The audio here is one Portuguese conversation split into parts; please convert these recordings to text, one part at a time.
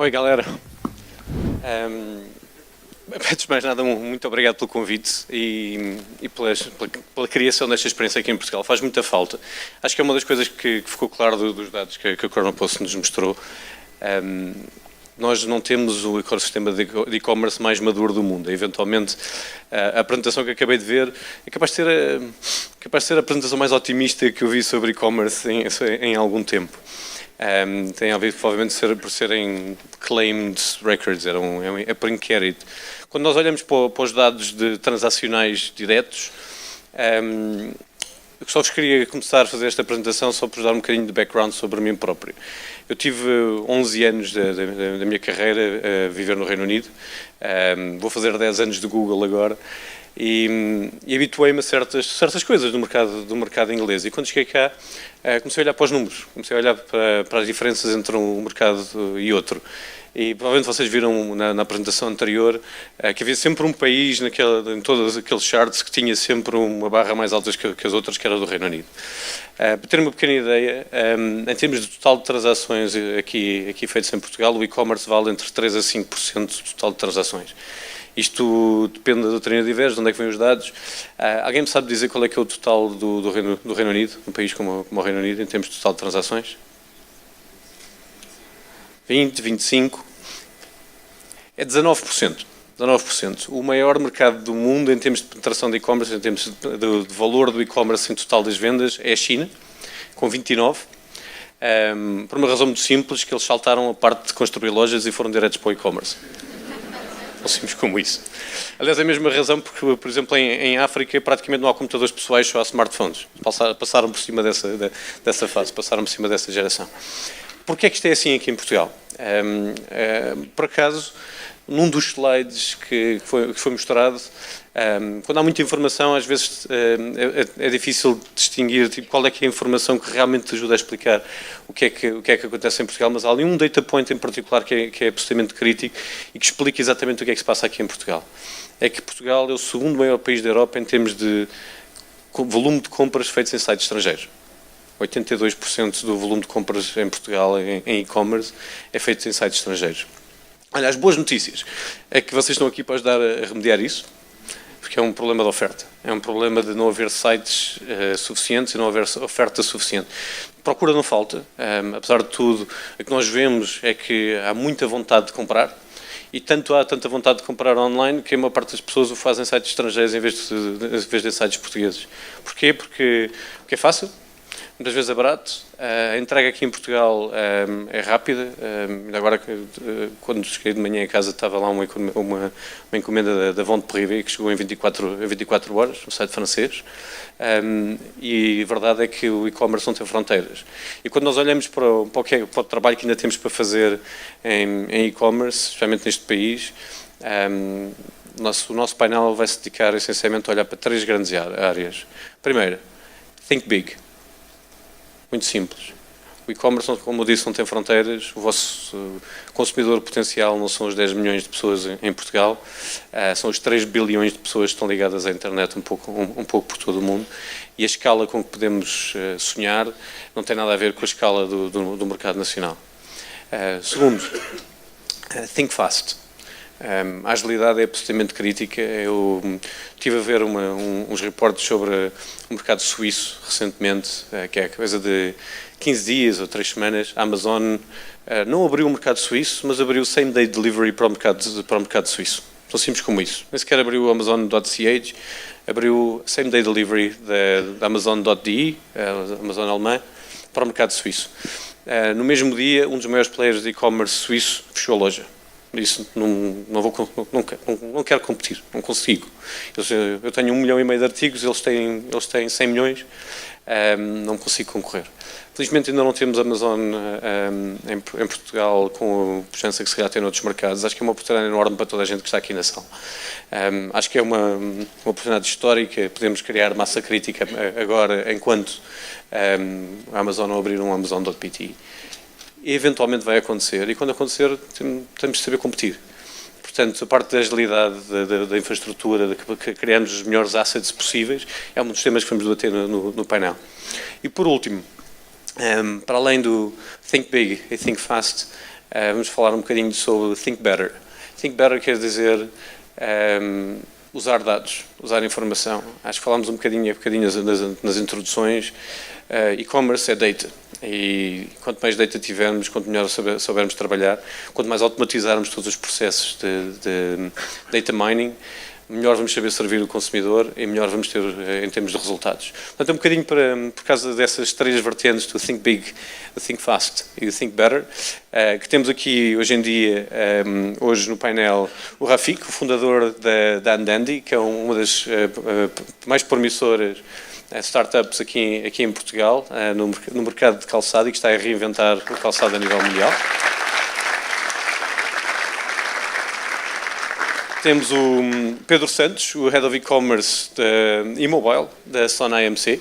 Oi, galera. Antes de mais nada, muito obrigado pelo convite e pela criação desta experiência aqui em Portugal. Faz muita falta. Acho que é uma das coisas que ficou claro dos dados que a Chronopost nos mostrou. Nós não temos o ecossistema de e-commerce mais maduro do mundo. Eventualmente, a apresentação que acabei de ver é capaz de ser a apresentação mais otimista que eu vi sobre e-commerce em algum tempo. Tem a ver, provavelmente, por serem claimed records, é por inquérito. Quando nós olhamos para os dados transacionais diretos, eu só vos queria começar a fazer esta apresentação só por dar um bocadinho de background sobre mim próprio. Eu tive 11 anos da minha carreira a viver no Reino Unido, vou fazer 10 anos de Google agora, e habituei-me a certas coisas do mercado inglês. E quando cheguei cá, comecei a olhar para os números, comecei a olhar para as diferenças entre um mercado e outro. E provavelmente vocês viram na apresentação anterior que havia sempre um país em todos aqueles charts que tinha sempre uma barra mais alta que as outras, que era do Reino Unido. Para ter uma pequena ideia, em termos de total de transações aqui feitas em Portugal, o e-commerce vale entre 3% a 5% do total de transações. Isto depende da doutrina diversa, de onde é que vêm os dados. Alguém me sabe dizer qual é que é o total do Reino Unido, um país como o Reino Unido, em termos de total de transações? 20, 25, é 19%. 19%. O maior mercado do mundo em termos de penetração de e-commerce, em termos de valor do e-commerce em total das vendas, é a China, com 29%. Por uma razão muito simples, que eles saltaram a parte de construir lojas e foram diretos para o e-commerce. Tão simples como isso. Aliás, é a mesma razão porque, por exemplo, em África praticamente não há computadores pessoais, só há smartphones. Passaram por cima dessa fase, passaram por cima dessa geração. Porquê é que isto é assim aqui em Portugal? Por acaso, num dos slides que foi mostrado, quando há muita informação, às vezes é difícil distinguir qual é que é a informação que realmente te ajuda a explicar o que é que acontece em Portugal, mas há ali um data point em particular que é absolutamente crítico e que explica exatamente o que é que se passa aqui em Portugal. É que Portugal é o segundo maior país da Europa em termos de volume de compras feitos em sites estrangeiros. 82% do volume de compras em Portugal em e-commerce é feito em sites estrangeiros. Olha, as boas notícias é que vocês estão aqui para ajudar a remediar isso, porque é um problema de oferta. É um problema de não haver sites suficientes e não haver oferta suficiente. Procura não falta, apesar de tudo, o que nós vemos é que há muita vontade de comprar, e há tanta vontade de comprar online que a maior parte das pessoas o fazem em sites estrangeiros em vez de em sites portugueses. Porquê? Porque é fácil. Muitas vezes é barato, a entrega aqui em Portugal é rápida. Agora, quando cheguei de manhã em casa, estava lá uma encomenda da Vente Privé que chegou em 24 horas, no site francês, e a verdade é que o e-commerce não tem fronteiras. E quando nós olhamos para o trabalho que ainda temos para fazer em e-commerce, especialmente neste país, o nosso painel vai se dedicar essencialmente a olhar para 3 grandes áreas. Primeiro, think big. Muito simples. O e-commerce, como eu disse, não tem fronteiras. O vosso consumidor potencial não são os 10 milhões de pessoas em Portugal, são os 3 bilhões de pessoas que estão ligadas à internet um pouco por todo o mundo. E a escala com que podemos sonhar não tem nada a ver com a escala do mercado nacional. Segundo, think fast. A agilidade é absolutamente crítica. Eu estive a ver uns reportes sobre o mercado suíço recentemente, que é coisa de 15 dias ou 3 semanas. A Amazon não abriu o mercado suíço, mas abriu same-day delivery para o mercado suíço. Tão simples como isso. Nem sequer abriu o Amazon.ch, abriu same-day delivery da Amazon.de, a Amazon alemã, para o mercado suíço. No mesmo dia, um dos maiores players de e-commerce suíço fechou a loja. Isso não quero competir, não consigo. Eu tenho 1,5 milhão de artigos, eles têm 100 milhões, não consigo concorrer. Felizmente ainda não temos Amazon em Portugal com a presença que se calhar tem noutros mercados. Acho que é uma oportunidade enorme para toda a gente que está aqui na sala. Acho que é uma oportunidade histórica, podemos criar massa crítica agora enquanto a Amazon não abrir um Amazon.pt. E eventualmente vai acontecer, e quando acontecer temos de saber competir. Portanto, a parte da agilidade, da infraestrutura, de que criamos os melhores assets possíveis, é um dos temas que vamos debater no painel. E por último, para além do Think Big e Think Fast, Vamos falar um bocadinho sobre Think Better. Think Better quer dizer usar dados, usar informação. Acho que falámos um bocadinho nas introduções. E-commerce é data. E quanto mais data tivermos, quanto melhor soubermos trabalhar, quanto mais automatizarmos todos os processos de data mining, melhor vamos saber servir o consumidor e melhor vamos ter em termos de resultados. Portanto, é um bocadinho por causa dessas três vertentes do Think Big, do Think Fast e do Think Better, que temos aqui hoje em dia, hoje no painel, o Rafik, o fundador da Andandi, que é uma das mais promissoras startups aqui em Portugal, no mercado de calçado e que está a reinventar o calçado a nível mundial. Temos o Pedro Santos, o Head of E-Commerce e Mobile da Sona AMC,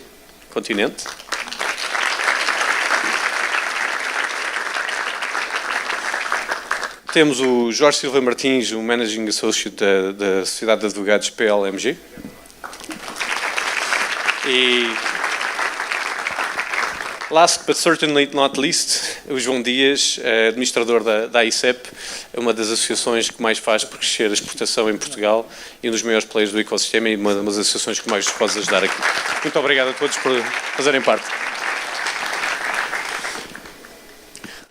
Continente. Temos o Jorge Silva Martins, o Managing Associate da Sociedade de Advogados PLMG. E, last but certainly not least, o João Dias, administrador da ICEP, é uma das associações que mais faz por crescer a exportação em Portugal e um dos maiores players do ecossistema e uma das associações que mais nos pode ajudar aqui. Muito obrigado a todos por fazerem parte.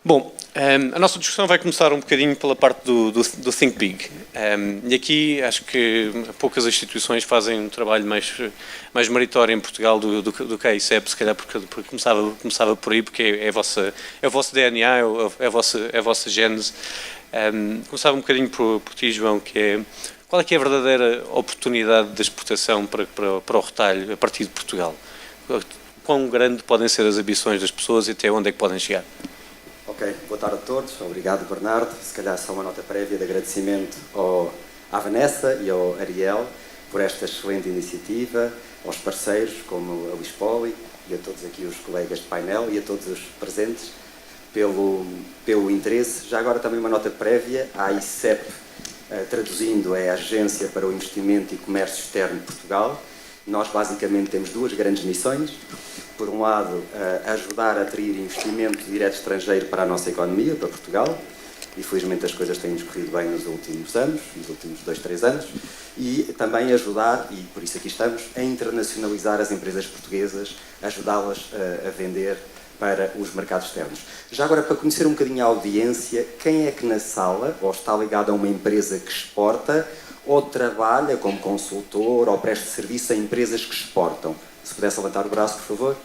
Bom, a nossa discussão vai começar um bocadinho pela parte do Think Big. E aqui acho que poucas instituições fazem um trabalho mais meritório em Portugal do que a ICEP, se calhar porque começava por aí, porque é o vosso DNA, é a vossa gênese. Começava um bocadinho por ti, João, qual é que é a verdadeira oportunidade de exportação para o retalho a partir de Portugal? Quão grande podem ser as ambições das pessoas e até onde é que podem chegar? Ok, boa tarde a todos. Obrigado, Bernardo. Se calhar só uma nota prévia de agradecimento à Vanessa e ao Ariel por esta excelente iniciativa, aos parceiros como a Luís Poli e a todos aqui os colegas de painel e a todos os presentes pelo interesse. Já agora também uma nota prévia à ICEP, traduzindo, é a Agência para o Investimento e Comércio Externo de Portugal. Nós basicamente temos duas grandes missões. Por um lado, ajudar a atrair investimento direto estrangeiro para a nossa economia, para Portugal. E felizmente as coisas têm-nos corrido bem nos últimos anos, nos últimos 2, 3 anos. E também ajudar, e por isso aqui estamos, a internacionalizar as empresas portuguesas, ajudá-las a vender para os mercados externos. Já agora, para conhecer um bocadinho a audiência, quem é que na sala, ou está ligado a uma empresa que exporta, ou trabalha como consultor, ou presta serviço a empresas que exportam? Se pudesse levantar o braço, por favor.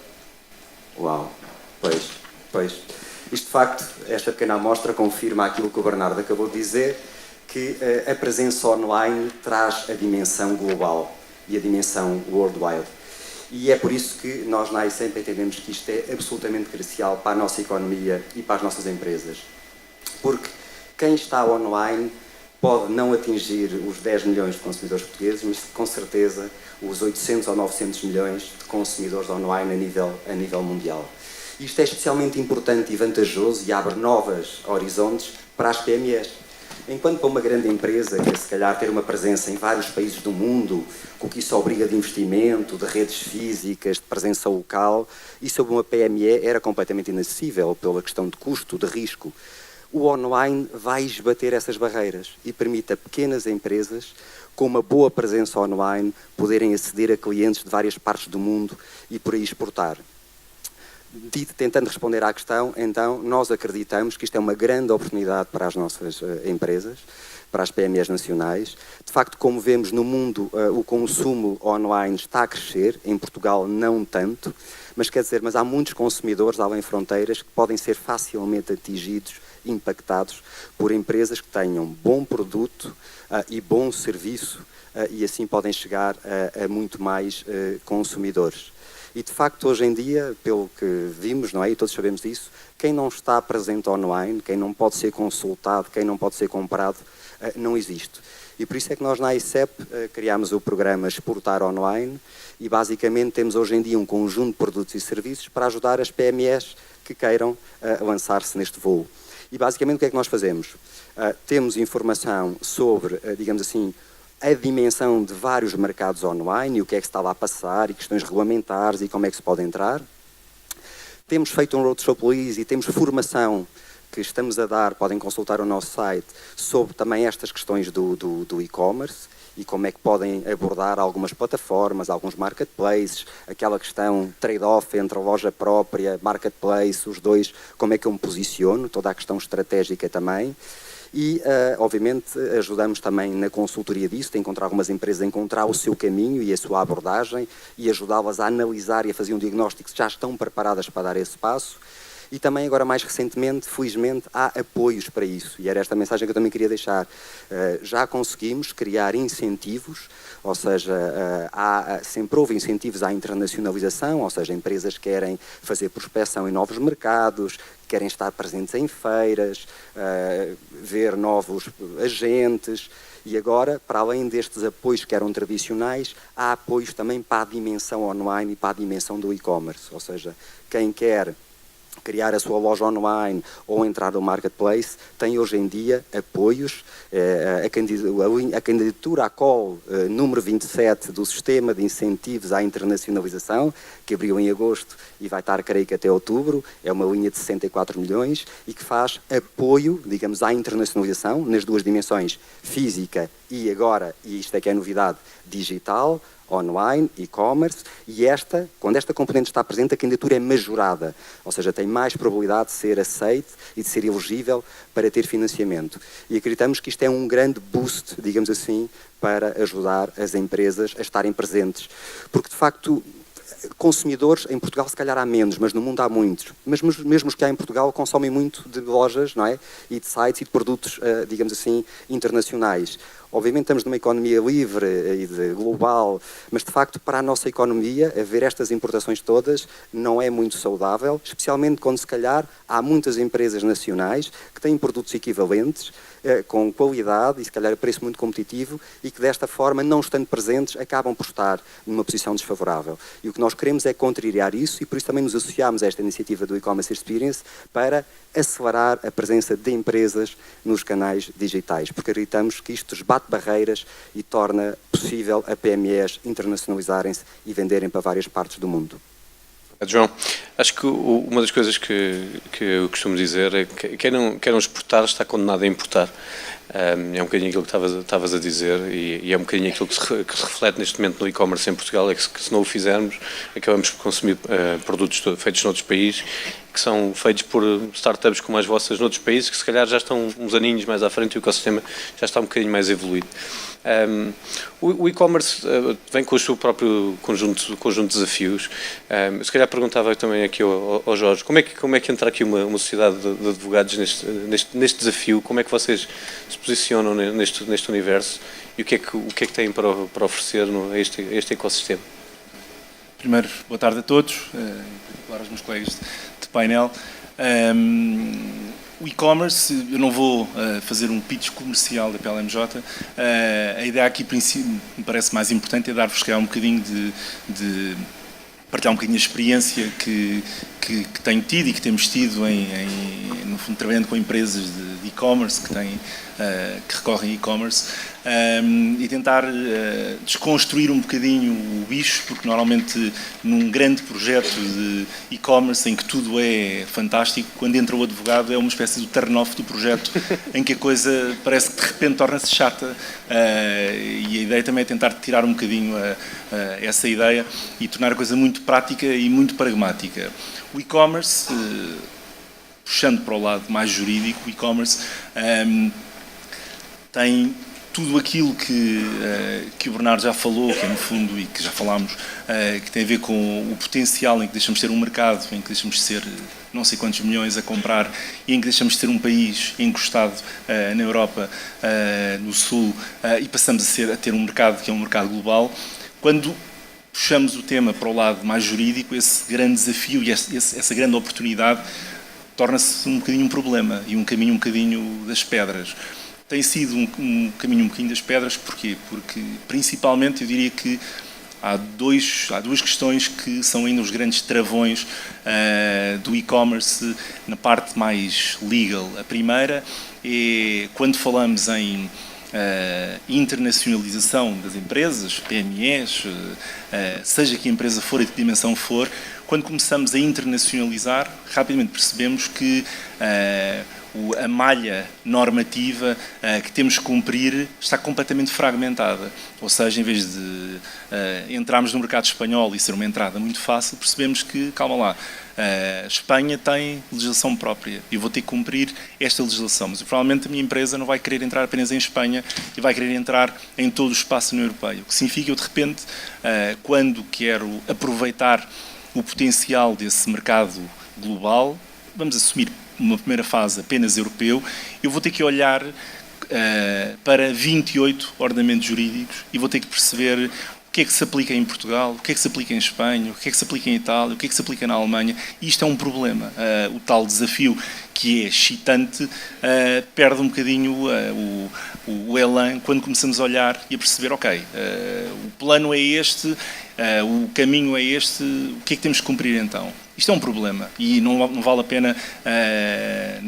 Uau, pois. Isto, de facto, esta pequena amostra confirma aquilo que o Bernardo acabou de dizer, que a presença online traz a dimensão global e a dimensão worldwide. E é por isso que nós na ICEP entendemos que isto é absolutamente crucial para a nossa economia e para as nossas empresas. Porque quem está online pode não atingir os 10 milhões de consumidores portugueses, mas com certeza os 800 ou 900 milhões de consumidores online a nível mundial. Isto é especialmente importante e vantajoso e abre novos horizontes para as PMEs. Enquanto para uma grande empresa que se calhar ter uma presença em vários países do mundo, com o que isso obriga de investimento, de redes físicas, de presença local, isso para uma PME era completamente inacessível pela questão de custo, de risco. O online vai esbater essas barreiras e permite a pequenas empresas com uma boa presença online poderem aceder a clientes de várias partes do mundo e por aí exportar. Tentando responder à questão, então, nós acreditamos que isto é uma grande oportunidade para as nossas empresas, para as PMEs nacionais. De facto, como vemos no mundo, o consumo online está a crescer, em Portugal não tanto, mas há muitos consumidores além fronteiras que podem ser facilmente atingidos, impactados por empresas que tenham bom produto e bom serviço e assim podem chegar a muito mais consumidores. E de facto hoje em dia, pelo que vimos, não é? E todos sabemos disso, quem não está presente online, quem não pode ser consultado, quem não pode ser comprado, não existe. E por isso é que nós na ICEP criámos o programa Exportar Online e basicamente temos hoje em dia um conjunto de produtos e serviços para ajudar as PMEs que queiram lançar-se neste voo. E basicamente o que é que nós fazemos? Temos informação sobre, digamos assim, a dimensão de vários mercados online e o que é que se está lá a passar e questões regulamentares e como é que se pode entrar. Temos feito um roadshow police e temos formação que estamos a dar, podem consultar o nosso site, sobre também estas questões do e-commerce e como é que podem abordar algumas plataformas, alguns marketplaces, aquela questão trade-off entre a loja própria, marketplace, os dois, como é que eu me posiciono, toda a questão estratégica também. E, obviamente, ajudamos também na consultoria disso, de encontrar algumas empresas a encontrar o seu caminho e a sua abordagem e ajudá-las a analisar e a fazer um diagnóstico se já estão preparadas para dar esse passo. E também agora mais recentemente, felizmente, há apoios para isso. E era esta mensagem que eu também queria deixar. Já conseguimos criar incentivos, ou seja, sempre houve incentivos à internacionalização, ou seja, empresas querem fazer prospecção em novos mercados, querem estar presentes em feiras, ver novos agentes. E agora, para além destes apoios que eram tradicionais, há apoios também para a dimensão online e para a dimensão do e-commerce. Ou seja, quem quer criar a sua loja online ou entrar no marketplace, tem hoje em dia apoios. A candidatura à COL número 27 do Sistema de Incentivos à Internacionalização, que abriu em agosto e vai estar, creio que até outubro, é uma linha de 64 milhões e que faz apoio, digamos, à internacionalização nas duas dimensões, física e agora, e isto é que é novidade, digital, online, e-commerce, e quando esta componente está presente, a candidatura é majorada, ou seja, tem mais probabilidade de ser aceite e de ser elegível para ter financiamento. E acreditamos que isto é um grande boost, digamos assim, para ajudar as empresas a estarem presentes. Porque, de facto, consumidores em Portugal se calhar há menos, mas no mundo há muitos. Mas mesmo os que há em Portugal consomem muito de lojas, não é? E de sites e de produtos, digamos assim, internacionais. Obviamente estamos numa economia livre e global, mas de facto para a nossa economia, haver estas importações todas não é muito saudável, especialmente quando se calhar há muitas empresas nacionais que têm produtos equivalentes, com qualidade e se calhar a preço muito competitivo e que desta forma, não estando presentes, acabam por estar numa posição desfavorável. E o que nós queremos é contrariar isso e por isso também nos associamos a esta iniciativa do E-Commerce Experience para acelerar a presença de empresas nos canais digitais, porque acreditamos que isto esbate barreiras e torna possível a PMEs internacionalizarem-se e venderem para várias partes do mundo. João, acho que uma das coisas que eu costumo dizer é que quem não exportar está condenado a importar. É um bocadinho aquilo que estavas a dizer e é um bocadinho aquilo que se reflete neste momento no e-commerce em Portugal, é que se não o fizermos, acabamos por consumir produtos feitos noutros países, que são feitos por startups como as vossas noutros países, que se calhar já estão uns aninhos mais à frente e o ecossistema já está um bocadinho mais evoluído. O e-commerce vem com o seu próprio conjunto de desafios. Se calhar perguntava também aqui ao Jorge, como é que entra aqui uma sociedade de advogados neste desafio? Como é que vocês se posicionam neste universo e o que é que têm para oferecer a este ecossistema? Primeiro, boa tarde a todos, em particular aos meus colegas de painel. O e-commerce, eu não vou fazer um pitch comercial da PLMJ, a ideia aqui, me parece mais importante, é dar-vos um bocadinho de partilhar um bocadinho a experiência que tenho tido e que temos tido no fundo, trabalhando com empresas de e-commerce que recorrem a e-commerce e tentar desconstruir um bocadinho o bicho, porque normalmente num grande projeto de e-commerce em que tudo é fantástico, quando entra o advogado é uma espécie de turn-off do projeto em que a coisa parece que de repente torna-se chata e a ideia também é tentar tirar um bocadinho essa ideia e tornar a coisa muito prática e muito pragmática. O e-commerce, puxando para o lado mais jurídico, o e-commerce tem tudo aquilo que o Bernardo já falou, que é no fundo, e que já falámos, que tem a ver com o potencial em que deixamos de ter um mercado, em que deixamos de ser não sei quantos milhões a comprar e em que deixamos de ter um país encostado na Europa, no Sul, e passamos a ter um mercado que é um mercado global. Quando puxamos o tema para o lado mais jurídico, esse grande desafio e essa grande oportunidade torna-se um bocadinho um problema e um caminho um bocadinho das pedras. Tem sido um caminho um bocadinho das pedras, porquê? Porque, principalmente, eu diria que há duas questões que são ainda os grandes travões do e-commerce na parte mais legal. A primeira é quando falamos em internacionalização das empresas, PMEs, seja que a empresa for e de que dimensão for, quando começamos a internacionalizar, rapidamente percebemos que a malha normativa que temos que cumprir está completamente fragmentada. Ou seja, em vez de entrarmos no mercado espanhol e ser uma entrada muito fácil, percebemos que, calma lá, a Espanha tem legislação própria e eu vou ter que cumprir esta legislação, mas provavelmente a minha empresa não vai querer entrar apenas em Espanha e vai querer entrar em todo o espaço União Europeia, o que significa que eu, de repente, quando quero aproveitar o potencial desse mercado global, vamos assumir uma primeira fase apenas europeu, eu vou ter que olhar para 28 ordenamentos jurídicos e vou ter que perceber o que é que se aplica em Portugal, o que é que se aplica em Espanha, o que é que se aplica em Itália, o que é que se aplica na Alemanha, e isto é um problema. O tal desafio que é excitante perde um bocadinho o elan quando começamos a olhar e a perceber, ok, o plano é este, o caminho é este, o que é que temos que cumprir então? Isto é um problema e não vale a pena quer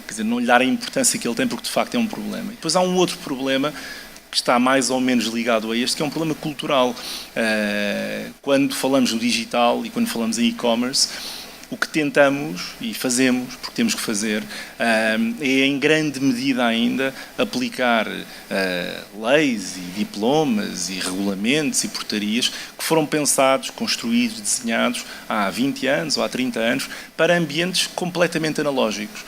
dizer, não lhe dar a importância que ele tem, porque de facto é um problema. E depois há um outro problema que está mais ou menos ligado a este, que é um problema cultural. Quando falamos no digital e quando falamos em e-commerce, o que tentamos e fazemos, porque temos que fazer, é em grande medida ainda aplicar leis e diplomas e regulamentos e portarias que foram pensados, construídos, desenhados há 20 anos ou há 30 anos para ambientes completamente analógicos.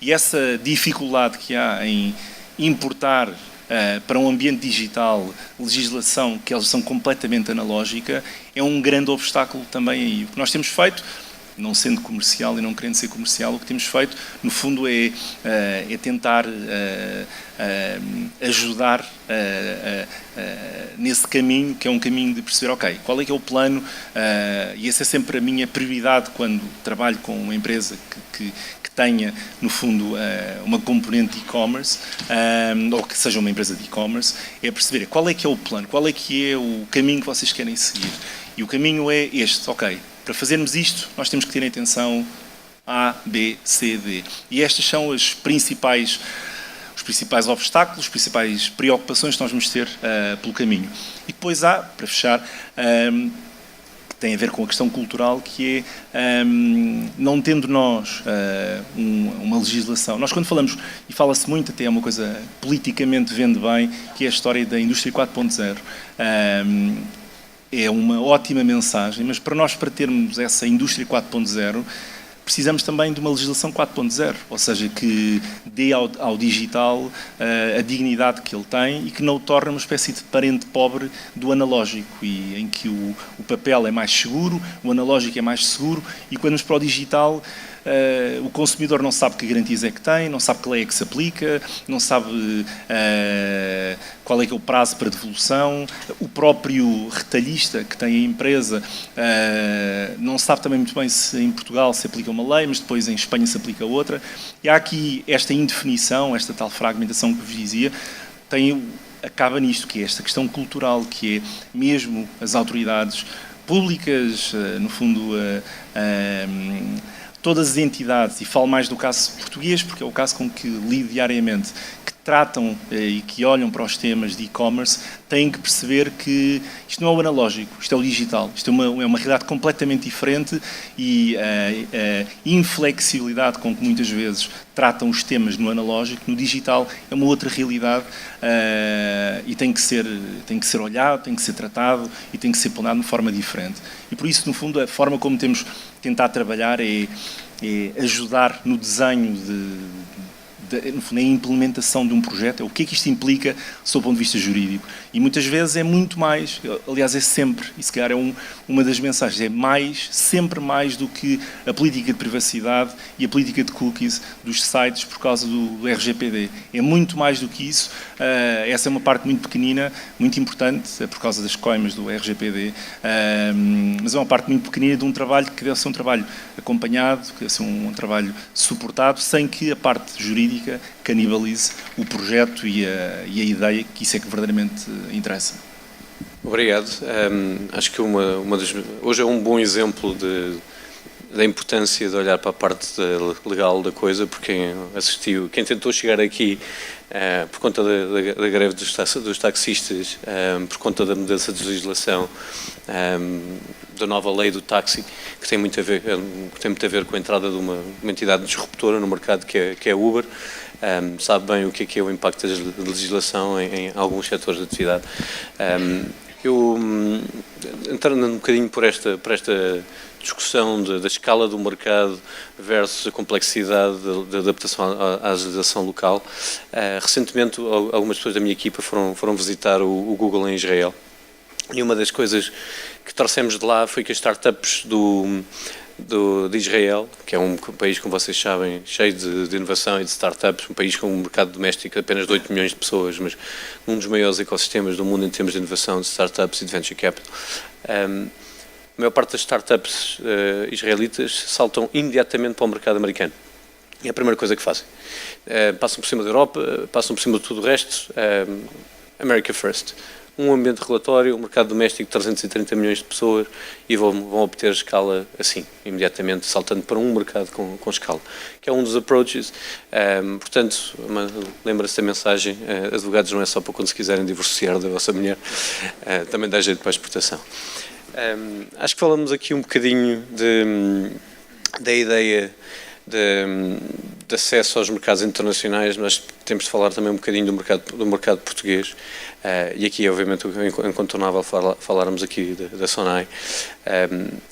E essa dificuldade que há em importar para um ambiente digital legislação que eles são completamente analógica é um grande obstáculo também aí. O que nós temos feito, não sendo comercial e não querendo ser comercial, o que temos feito no fundo é tentar ajudar nesse caminho, que é um caminho de perceber, ok, qual é que é o plano, e essa é sempre a minha prioridade quando trabalho com uma empresa que tenha, no fundo, uma componente de e-commerce, ou que seja uma empresa de e-commerce, é perceber qual é que é o plano, qual é que é o caminho que vocês querem seguir. E o caminho é este, ok, para fazermos isto, nós temos que ter atenção A, B, C, D. E estas são os principais obstáculos, as principais preocupações que nós vamos ter pelo caminho. E depois há, para fechar, tem a ver com a questão cultural, que é, não tendo nós uma legislação, nós quando falamos, e fala-se muito, até é uma coisa politicamente vende bem, que é a história da indústria 4.0, é uma ótima mensagem, mas para termos essa indústria 4.0, precisamos também de uma legislação 4.0, ou seja, que dê ao digital a dignidade que ele tem e que não o torne uma espécie de parente pobre do analógico, e em que o papel é mais seguro, o analógico é mais seguro, e quando vamos para o digital, o consumidor não sabe que garantias é que tem, não sabe que lei é que se aplica, não sabe qual é que é o prazo para devolução, o próprio retalhista que tem a empresa não sabe também muito bem se em Portugal se aplica uma lei, mas depois em Espanha se aplica outra. E há aqui esta indefinição, esta tal fragmentação que vos dizia, acaba nisto, que é esta questão cultural, que é mesmo as autoridades públicas, no fundo, todas as entidades, e falo mais do caso português, porque é o caso com que lido diariamente, que tratam e que olham para os temas de e-commerce, têm que perceber que isto não é o analógico, isto é o digital. Isto é uma realidade completamente diferente, e a inflexibilidade com que muitas vezes tratam os temas no analógico, no digital, é uma outra realidade, e tem que ser olhado, tem que ser tratado e tem que ser planeado de forma diferente. E por isso, no fundo, a forma como temos tentar trabalhar é ajudar no desenho no fundo, a implementação de um projeto, é o que é que isto implica sob o ponto de vista jurídico. E muitas vezes é muito mais, aliás é sempre, e se calhar é uma das mensagens, sempre mais do que a política de privacidade e a política de cookies dos sites por causa do RGPD. É muito mais do que isso. Essa é uma parte muito pequenina, muito importante, por causa das coimas do RGPD, mas é uma parte muito pequenina de um trabalho que deve ser um trabalho acompanhado, que deve ser um trabalho suportado, sem que a parte jurídica canibalize o projeto e a ideia, que isso é que verdadeiramente interessa. Obrigado. Acho que hoje é um bom exemplo da importância de olhar para a parte legal da coisa, porque quem tentou chegar aqui por conta da greve dos taxistas, por conta da mudança de legislação, da nova lei do táxi, que tem muito a ver com a entrada de uma entidade disruptora no mercado que é a Uber, sabe bem o que é o impacto da legislação em alguns setores de atividade. Eu, entrando um bocadinho por esta discussão da escala do mercado versus a complexidade da adaptação à legislação local, recentemente algumas pessoas da minha equipa foram visitar o Google em Israel, e uma das coisas que trouxemos de lá foi que as startups de Israel, que é um país, como vocês sabem, cheio de inovação e de startups, um país com um mercado doméstico de apenas de 8 milhões de pessoas, mas um dos maiores ecossistemas do mundo em termos de inovação, de startups e de venture capital. A maior parte das startups israelitas saltam imediatamente para o mercado americano. E é a primeira coisa que fazem. Passam por cima da Europa, passam por cima de tudo o resto. America First. Um ambiente regulatório, um mercado doméstico de 330 milhões de pessoas, e vão obter escala assim, imediatamente, saltando para um mercado com escala, que é um dos approaches. Portanto, lembra-se da mensagem, advogados não é só para quando se quiserem divorciar da vossa mulher, também dá jeito para a exportação. Acho que falamos aqui um bocadinho da ideia de acesso aos mercados internacionais, mas temos de falar também um bocadinho do mercado português, e aqui obviamente é incontornável falarmos aqui da Sonai.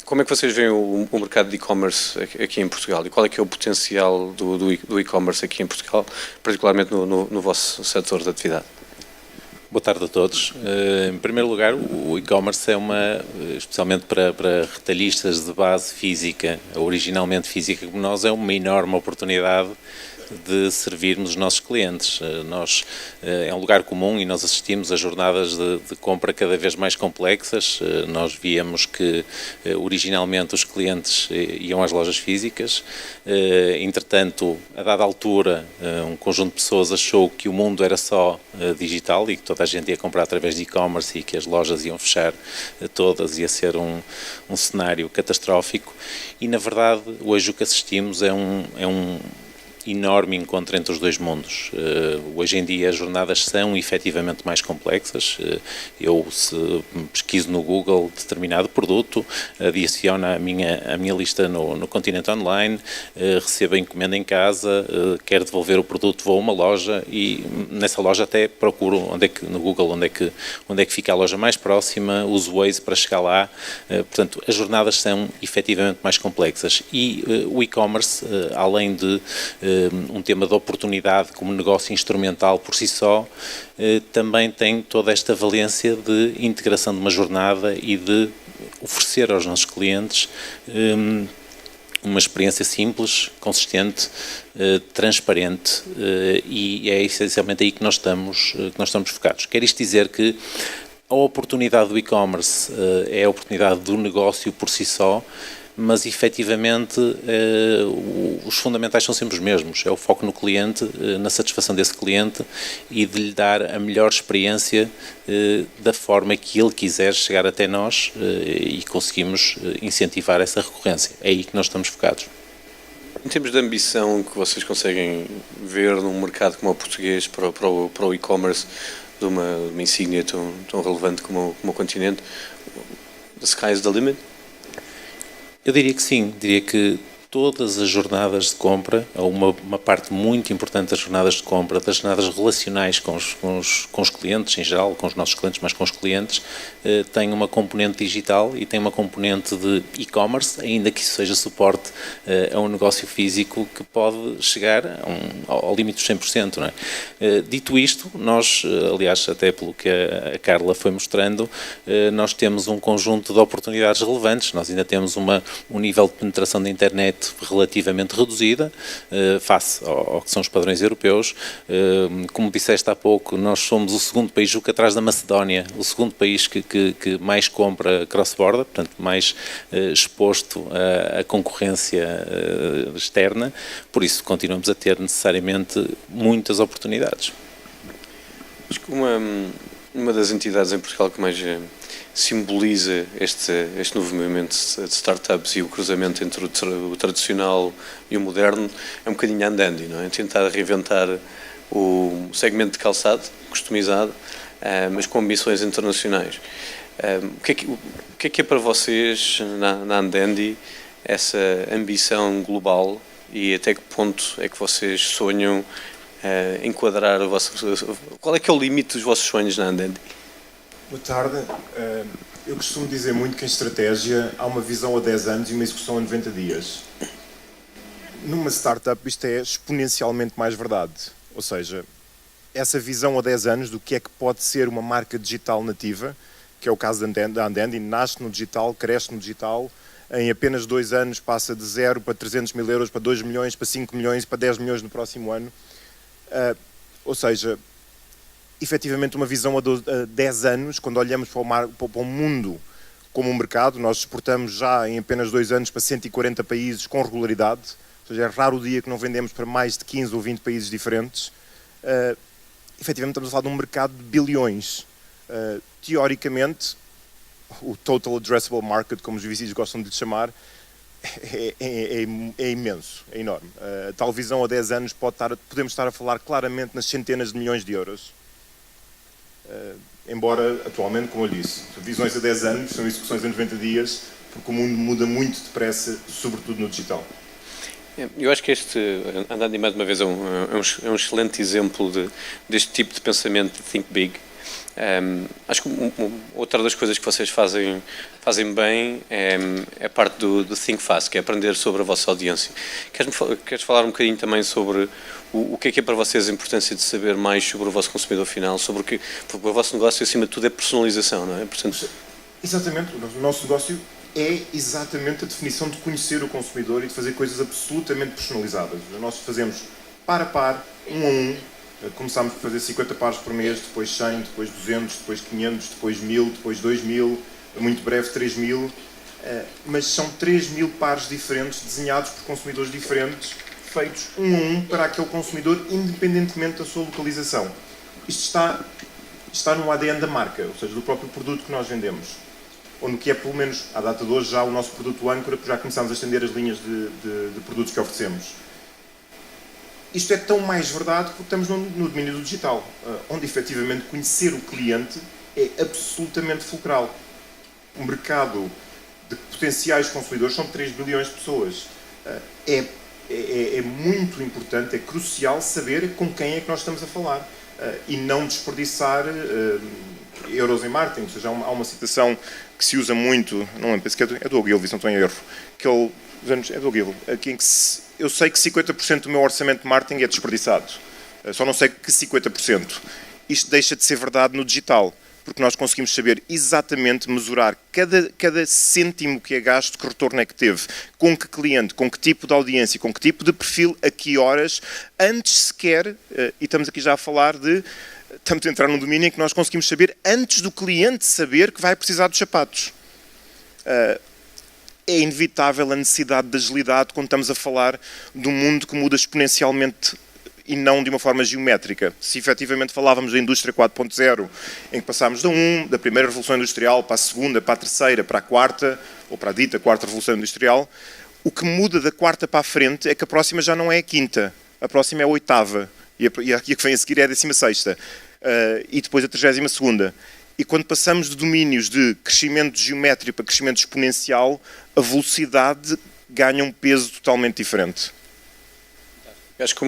Como é que vocês veem o mercado de e-commerce aqui em Portugal, e qual é que é o potencial do e-commerce aqui em Portugal, particularmente no vosso setor de atividade? Boa tarde a todos. Em primeiro lugar, o e-commerce é especialmente para retalhistas de base física, originalmente física como nós, é uma enorme oportunidade de servirmos os nossos clientes. É um lugar comum e nós assistimos a jornadas de compra cada vez mais complexas. Nós víamos que originalmente os clientes iam às lojas físicas, entretanto, a dada altura, um conjunto de pessoas achou que o mundo era só digital e que toda a gente ia comprar através de e-commerce e que as lojas iam fechar todas, ia ser um cenário catastrófico, e na verdade hoje o que assistimos é um enorme encontro entre os dois mundos. Hoje em dia as jornadas são efetivamente mais complexas. Eu, se pesquiso no Google determinado produto, adiciono a minha lista no Continente Online, recebo a encomenda em casa, quero devolver o produto, vou a uma loja e nessa loja até procuro no Google onde é que fica a loja mais próxima, uso o Waze para chegar lá. Portanto, as jornadas são efetivamente mais complexas e o e-commerce, além de um tema de oportunidade como negócio instrumental por si só, também tem toda esta valência de integração de uma jornada e de oferecer aos nossos clientes uma experiência simples, consistente, transparente, e é essencialmente aí que nós estamos focados. Quer isto dizer que a oportunidade do e-commerce é a oportunidade do negócio por si só, mas efetivamente os fundamentais são sempre os mesmos, é o foco no cliente, na satisfação desse cliente e de lhe dar a melhor experiência da forma que ele quiser chegar até nós, e conseguimos incentivar essa recorrência. É aí que nós estamos focados. Em termos de ambição que vocês conseguem ver num mercado como o português para o e-commerce, de uma insígnia tão relevante como o continente, the sky is the limit? Eu diria que sim, diria que todas as jornadas de compra, ou uma parte muito importante das jornadas de compra, das jornadas relacionais com os clientes em geral, com os nossos clientes, mas com os clientes, tem uma componente digital e tem uma componente de e-commerce, ainda que isso seja suporte a um negócio físico que pode chegar ao limite dos 100%. Não é? Dito isto, nós, aliás, até pelo que a Carla foi mostrando, nós temos um conjunto de oportunidades relevantes. Nós ainda temos um nível de penetração da internet relativamente reduzida face ao que são os padrões europeus. Como disseste há pouco, nós somos o segundo país, julgo que atrás da Macedónia, o segundo país que mais compra cross-border, portanto mais exposto à concorrência externa, por isso continuamos a ter necessariamente muitas oportunidades. Acho que uma das entidades em Portugal que mais simboliza este novo movimento de startups e o cruzamento entre o tradicional e o moderno é um bocadinho a Andandi, não é? Tentar reinventar o segmento de calçado, customizado, mas com ambições internacionais. O que é para vocês, na Andandi, essa ambição global e até que ponto é que vocês sonham enquadrar o vosso... Qual é que é o limite dos vossos sonhos na Andandi? Boa tarde. Eu costumo dizer muito que em estratégia há uma visão a 10 anos e uma execução a 90 dias. Numa startup isto é exponencialmente mais verdade. Ou seja, essa visão a 10 anos do que é que pode ser uma marca digital nativa, que é o caso da Andandi, nasce no digital, cresce no digital, em apenas 2 anos passa de 0 para 300 mil euros, para 2 milhões, para 5 milhões, para 10 milhões no próximo ano. Ou seja, efetivamente uma visão a 10 anos, quando olhamos para o mundo como um mercado, nós exportamos já em apenas 2 anos para 140 países com regularidade, ou seja, é raro o dia que não vendemos para mais de 15 ou 20 países diferentes. Efetivamente estamos a falar de um mercado de bilhões. Teoricamente, o Total Addressable Market, como os VCs gostam de chamar, é imenso, é enorme. A tal visão a 10 anos podemos estar a falar claramente nas centenas de milhões de euros. Embora, atualmente, como eu disse, visões a 10 anos são execuções a 90 dias, porque o mundo muda muito depressa, sobretudo no digital. Eu acho que Andandi, mais uma vez, é um excelente exemplo deste tipo de pensamento de think big. Acho que outra das coisas que vocês fazem bem é a parte do think fast, que é aprender sobre a vossa audiência. Queres falar um bocadinho também sobre o que é para vocês a importância de saber mais sobre o vosso consumidor final, porque o vosso negócio, acima de tudo, é personalização, não é? Portanto... Exatamente, o nosso negócio é exatamente a definição de conhecer o consumidor e de fazer coisas absolutamente personalizadas. Nós fazemos par a par, um a um. Começámos por fazer 50 pares por mês, depois 100, depois 200, depois 500, depois 1000, depois 2000, muito breve 3000, mas são 3000 pares diferentes, desenhados por consumidores diferentes, feitos um a um para aquele consumidor, independentemente da sua localização. Isto está no ADN da marca, ou seja, do próprio produto que nós vendemos. Ou no que é, pelo menos, à data de hoje, já o nosso produto âncora, porque já começámos a estender as linhas de produtos que oferecemos. Isto é tão mais verdade porque estamos no domínio do digital, onde efetivamente conhecer o cliente é absolutamente fulcral. O mercado de potenciais consumidores são 3 bilhões de pessoas. É muito importante, é crucial saber com quem é que nós estamos a falar e não desperdiçar euros em marketing. Ou seja, há uma citação que se usa muito, não lembro, penso que é do Ogilvy, se não estou em erro, que ele, é do Ogilvy, aqui em que eu sei que 50% do meu orçamento de marketing é desperdiçado. Só não sei que 50%. Isto deixa de ser verdade no digital, porque nós conseguimos saber exatamente mesurar cada cêntimo que é gasto, que retorno é que teve, com que cliente, com que tipo de audiência, com que tipo de perfil, a que horas, antes sequer, e estamos aqui já a falar estamos a entrar num domínio em que nós conseguimos saber antes do cliente saber que vai precisar dos sapatos. É inevitável a necessidade de agilidade quando estamos a falar de um mundo que muda exponencialmente e não de uma forma geométrica. Se efetivamente falávamos da indústria 4.0, em que passámos da primeira revolução industrial para a segunda, para a terceira, para a quarta, ou para a dita quarta revolução industrial, o que muda da quarta para a frente é que a próxima já não é a quinta, a próxima é a oitava, e a que vem a seguir é a 16ª, e depois a 32ª. E quando passamos de domínios de crescimento geométrico para crescimento exponencial, a velocidade ganha um peso totalmente diferente. Acho que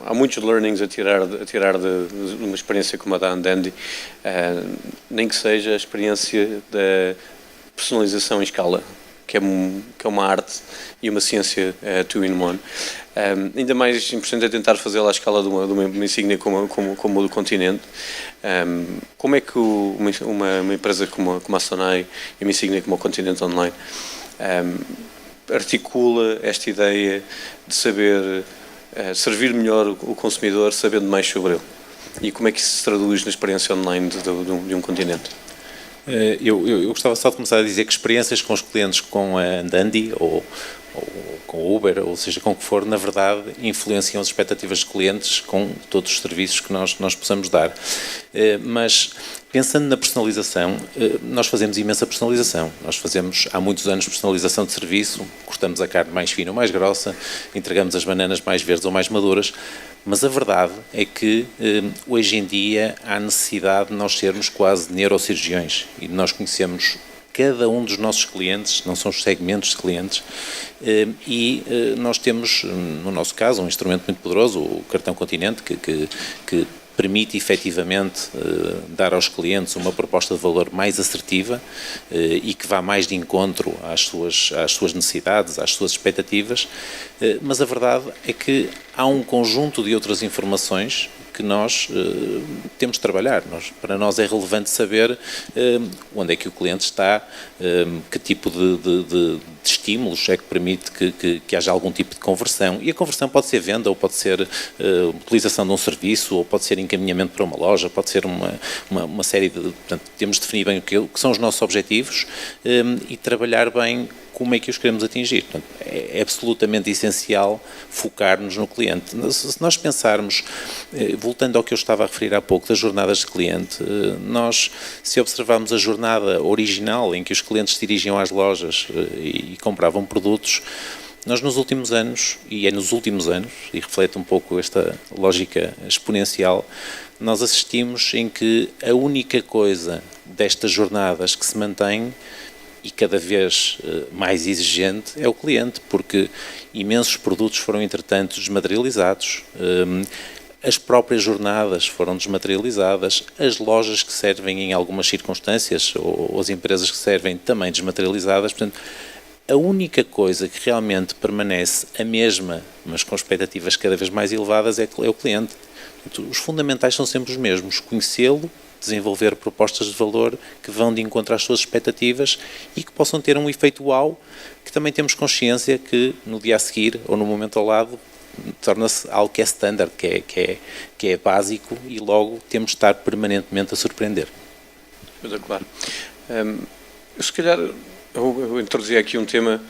há muitos learnings a tirar de uma experiência como a da Andandi, nem que seja a experiência da personalização em escala, que é uma arte e uma ciência two in one. Ainda mais importante é tentar fazê-la à escala de uma insígnia como o do continente. Como é que uma empresa como a Sonai e uma insígnia como o Continente Online articula esta ideia de saber servir melhor o consumidor sabendo mais sobre ele? E como é que isso se traduz na experiência online de um continente? Eu gostava só de começar a dizer que experiências com os clientes com a Andandi ou ou com o Uber, ou seja, com o que for, na verdade, influenciam as expectativas dos clientes com todos os serviços que nós possamos dar. Mas, pensando na personalização, nós fazemos imensa personalização. Nós fazemos, há muitos anos, personalização de serviço, cortamos a carne mais fina ou mais grossa, entregamos as bananas mais verdes ou mais maduras, mas a verdade é que, hoje em dia, há necessidade de nós sermos quase neurocirurgiões e de nós conhecermos cada um dos nossos clientes, não são os segmentos de clientes, e nós temos, no nosso caso, um instrumento muito poderoso, o Cartão Continente, que permite efetivamente dar aos clientes uma proposta de valor mais assertiva e que vá mais de encontro às suas necessidades, às suas expectativas, mas a verdade é que há um conjunto de outras informações que nós temos de trabalhar. Para nós é relevante saber onde é que o cliente está, que tipo de estímulos é que permite que haja algum tipo de conversão. E a conversão pode ser venda, ou pode ser utilização de um serviço, ou pode ser encaminhamento para uma loja, pode ser uma série de... Portanto, temos de definir bem o que são os nossos objetivos e trabalhar bem como é que os queremos atingir. Portanto, é absolutamente essencial focar-nos no cliente. Se nós pensarmos, voltando ao que eu estava a referir há pouco, das jornadas de cliente, se observarmos a jornada original em que os clientes se dirigiam às lojas e compravam produtos, nós nos últimos anos, e reflete um pouco esta lógica exponencial, nós assistimos em que a única coisa destas jornadas que se mantém e cada vez mais exigente é o cliente, porque imensos produtos foram, entretanto, desmaterializados, as próprias jornadas foram desmaterializadas, as lojas que servem em algumas circunstâncias, ou as empresas que servem também desmaterializadas. Portanto, a única coisa que realmente permanece a mesma, mas com expectativas cada vez mais elevadas, é o cliente. Portanto, os fundamentais são sempre os mesmos: conhecê-lo, desenvolver propostas de valor que vão de encontro às suas expectativas e que possam ter um efeito wow, que também temos consciência que no dia a seguir ou no momento ao lado torna-se algo que é standard, que é básico, e logo temos de estar permanentemente a surpreender. Claro. Eu, se calhar, eu introduzi aqui um tema.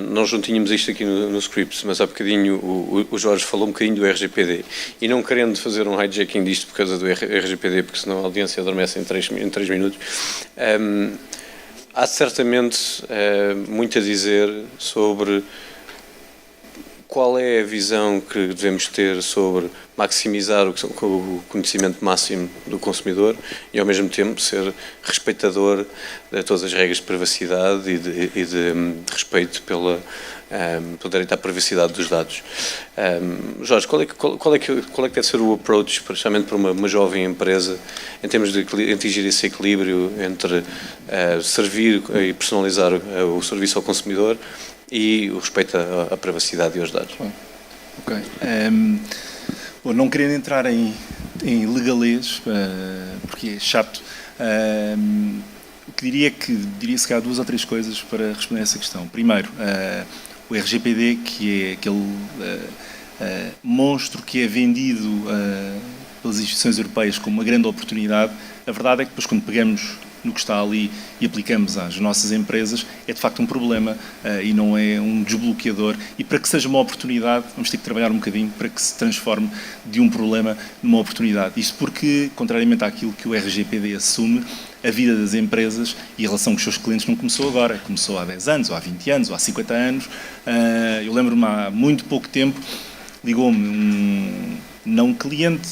Nós não tínhamos isto aqui no script, mas há bocadinho o Jorge falou um bocadinho do RGPD, e não querendo fazer um hijacking disto por causa do RGPD, porque senão a audiência adormece em 3 minutos, há certamente muito a dizer sobre qual é a visão que devemos ter sobre maximizar o conhecimento máximo do consumidor e, ao mesmo tempo, ser respeitador de todas as regras de privacidade e de respeito pelo direito à privacidade dos dados. Jorge, qual é que deve ser o approach, especialmente para uma jovem empresa, em termos de atingir esse equilíbrio entre servir e personalizar o serviço ao consumidor e o respeito à privacidade e aos dados? Ok. Bom, não querendo entrar em legalês, porque é chato, diria se calhar 2 ou 3 coisas para responder a essa questão. Primeiro, o RGPD, que é aquele monstro que é vendido pelas instituições europeias como uma grande oportunidade. A verdade é que depois, quando pegamos no que está ali e aplicamos às nossas empresas, é de facto um problema e não é um desbloqueador. E para que seja uma oportunidade, vamos ter que trabalhar um bocadinho para que se transforme de um problema numa oportunidade. Isto porque, contrariamente àquilo que o RGPD assume, a vida das empresas e a relação com os seus clientes não começou agora, começou há 10 anos, ou há 20 anos, ou há 50 anos. Eu lembro-me, há muito pouco tempo, ligou-me um não cliente,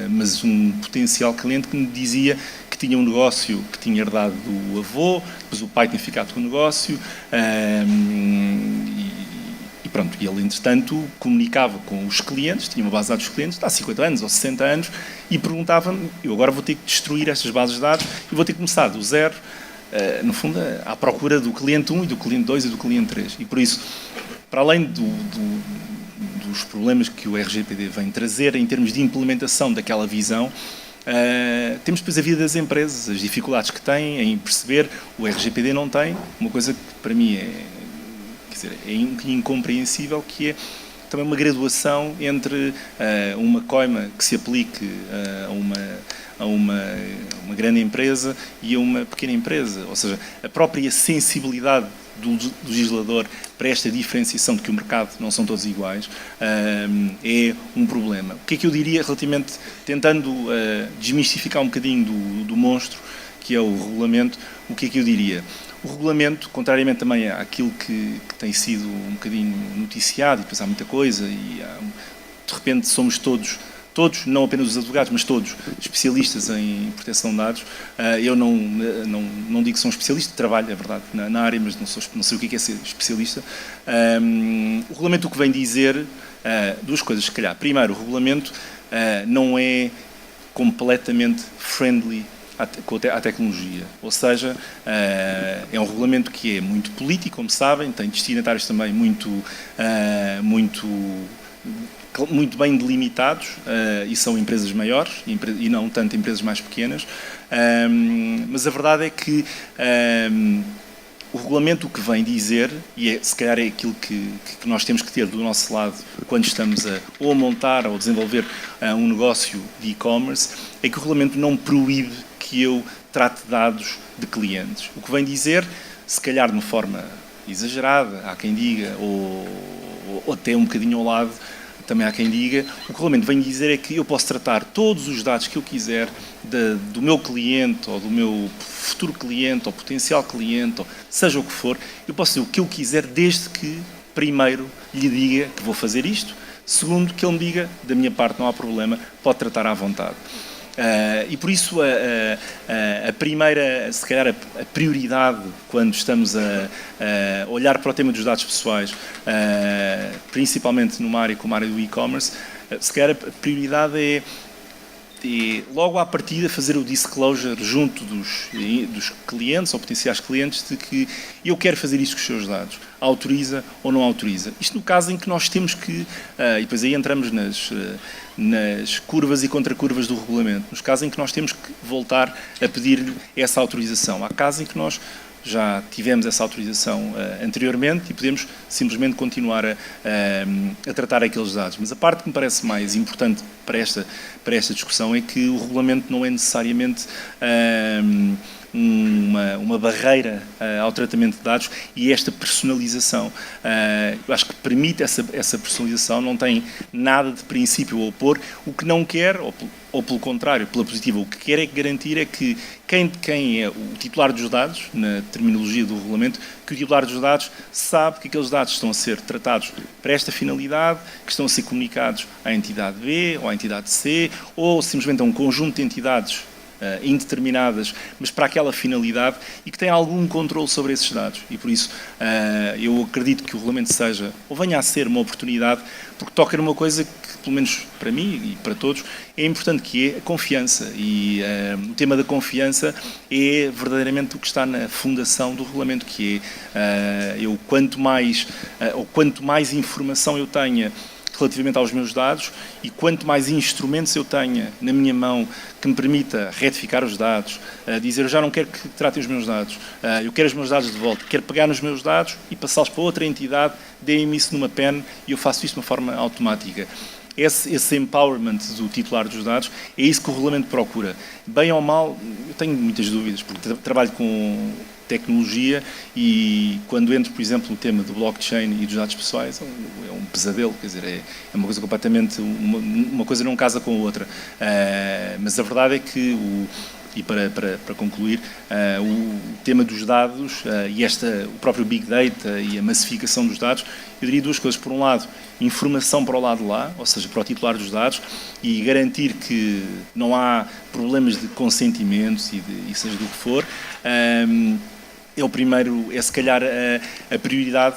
mas um potencial cliente que me dizia que tinha um negócio que tinha herdado do avô, depois o pai tinha ficado com o negócio, e pronto, e ele, entretanto, comunicava com os clientes, tinha uma base de dados dos clientes há 50 anos ou 60 anos, e perguntava-me: eu agora vou ter que destruir estas bases de dados e vou ter que começar do zero, no fundo, à procura do cliente 1 e do cliente 2 e do cliente 3. E por isso, para além dos problemas que o RGPD vem trazer em termos de implementação daquela visão, temos depois a vida das empresas, as dificuldades que têm em perceber. O RGPD não tem uma coisa que para mim é incompreensível, que é também uma graduação entre uma coima que se aplique a uma grande empresa e a uma pequena empresa. Ou seja, a própria sensibilidade do legislador para esta diferenciação de que o mercado não são todos iguais é um problema. O que é que eu diria relativamente, tentando desmistificar um bocadinho do monstro, que é o regulamento, o que é que eu diria? O regulamento, contrariamente também àquilo que tem sido um bocadinho noticiado, e depois há muita coisa, e de repente somos todos, não apenas os advogados, mas todos, especialistas em proteção de dados. Eu não digo que sou um especialista, trabalho, é verdade, na área, mas não sei o que é ser especialista. O regulamento o que vem dizer, duas coisas, se calhar. Primeiro, o regulamento não é completamente friendly à tecnologia, ou seja, é um regulamento que é muito político, como sabem, tem destinatários também muito bem delimitados, e são empresas maiores e não tanto empresas mais pequenas, mas a verdade é que o regulamento o que vem dizer, e se calhar é aquilo que nós temos que ter do nosso lado quando estamos ou a montar ou a desenvolver um negócio de e-commerce, é que o regulamento não proíbe que eu trate dados de clientes. O que vem dizer, se calhar de uma forma exagerada, há quem diga, ou até um bocadinho ao lado, também há quem diga, o que o regulamento vem dizer é que eu posso tratar todos os dados que eu quiser do meu cliente, ou do meu futuro cliente, ou potencial cliente, ou seja o que for, eu posso dizer o que eu quiser, desde que, primeiro, lhe diga que vou fazer isto, segundo, que ele me diga, da minha parte não há problema, pode tratar à vontade. E por isso a primeira, se calhar a prioridade quando estamos a olhar para o tema dos dados pessoais, principalmente numa área como a área do e-commerce, se calhar a prioridade é logo à partida fazer o disclosure junto dos clientes ou potenciais clientes de que eu quero fazer isto com os seus dados. Autoriza ou não autoriza. Isto no caso em que nós temos que, e depois aí entramos nas curvas e contracurvas do regulamento, nos casos em que nós temos que voltar a pedir-lhe essa autorização. Há casos em que nós já tivemos essa autorização anteriormente e podemos simplesmente continuar a tratar aqueles dados. Mas a parte que me parece mais importante para esta discussão é que o regulamento não é necessariamente uma barreira ao tratamento de dados, e esta personalização, eu acho que permite essa personalização, não tem nada de princípio a opor. O que não quer, ou pelo contrário, pela positiva, o que quer é garantir é que quem é o titular dos dados, na terminologia do regulamento, que o titular dos dados sabe que aqueles dados estão a ser tratados para esta finalidade, que estão a ser comunicados à entidade B ou à entidade C, ou simplesmente a um conjunto de entidades indeterminadas, mas para aquela finalidade, e que tem algum controle sobre esses dados. E por isso eu acredito que o regulamento seja, ou venha a ser, uma oportunidade, porque toca numa coisa que, pelo menos para mim e para todos, é importante, que é a confiança. E o tema da confiança é verdadeiramente o que está na fundação do regulamento, que é quanto mais informação eu tenha relativamente aos meus dados, e quanto mais instrumentos eu tenha na minha mão que me permita retificar os dados, dizer eu já não quero que tratem os meus dados, eu quero os meus dados de volta, quero pegar nos meus dados e passá-los para outra entidade, deem-me isso numa pen e eu faço isto de uma forma automática. Esse empowerment do titular dos dados é isso que o regulamento procura. Bem ou mal, eu tenho muitas dúvidas, porque trabalho com tecnologia, e quando entro, por exemplo, no tema do blockchain e dos dados pessoais, é um pesadelo, quer dizer, é uma coisa completamente, uma coisa não casa com a outra. Mas a verdade é que, e para concluir, o tema dos dados e o próprio Big Data e a massificação dos dados, eu diria duas coisas. Por um lado, informação para o lado de lá, ou seja, para o titular dos dados, e garantir que não há problemas de consentimentos e seja do que for. É o primeiro, é se calhar a prioridade,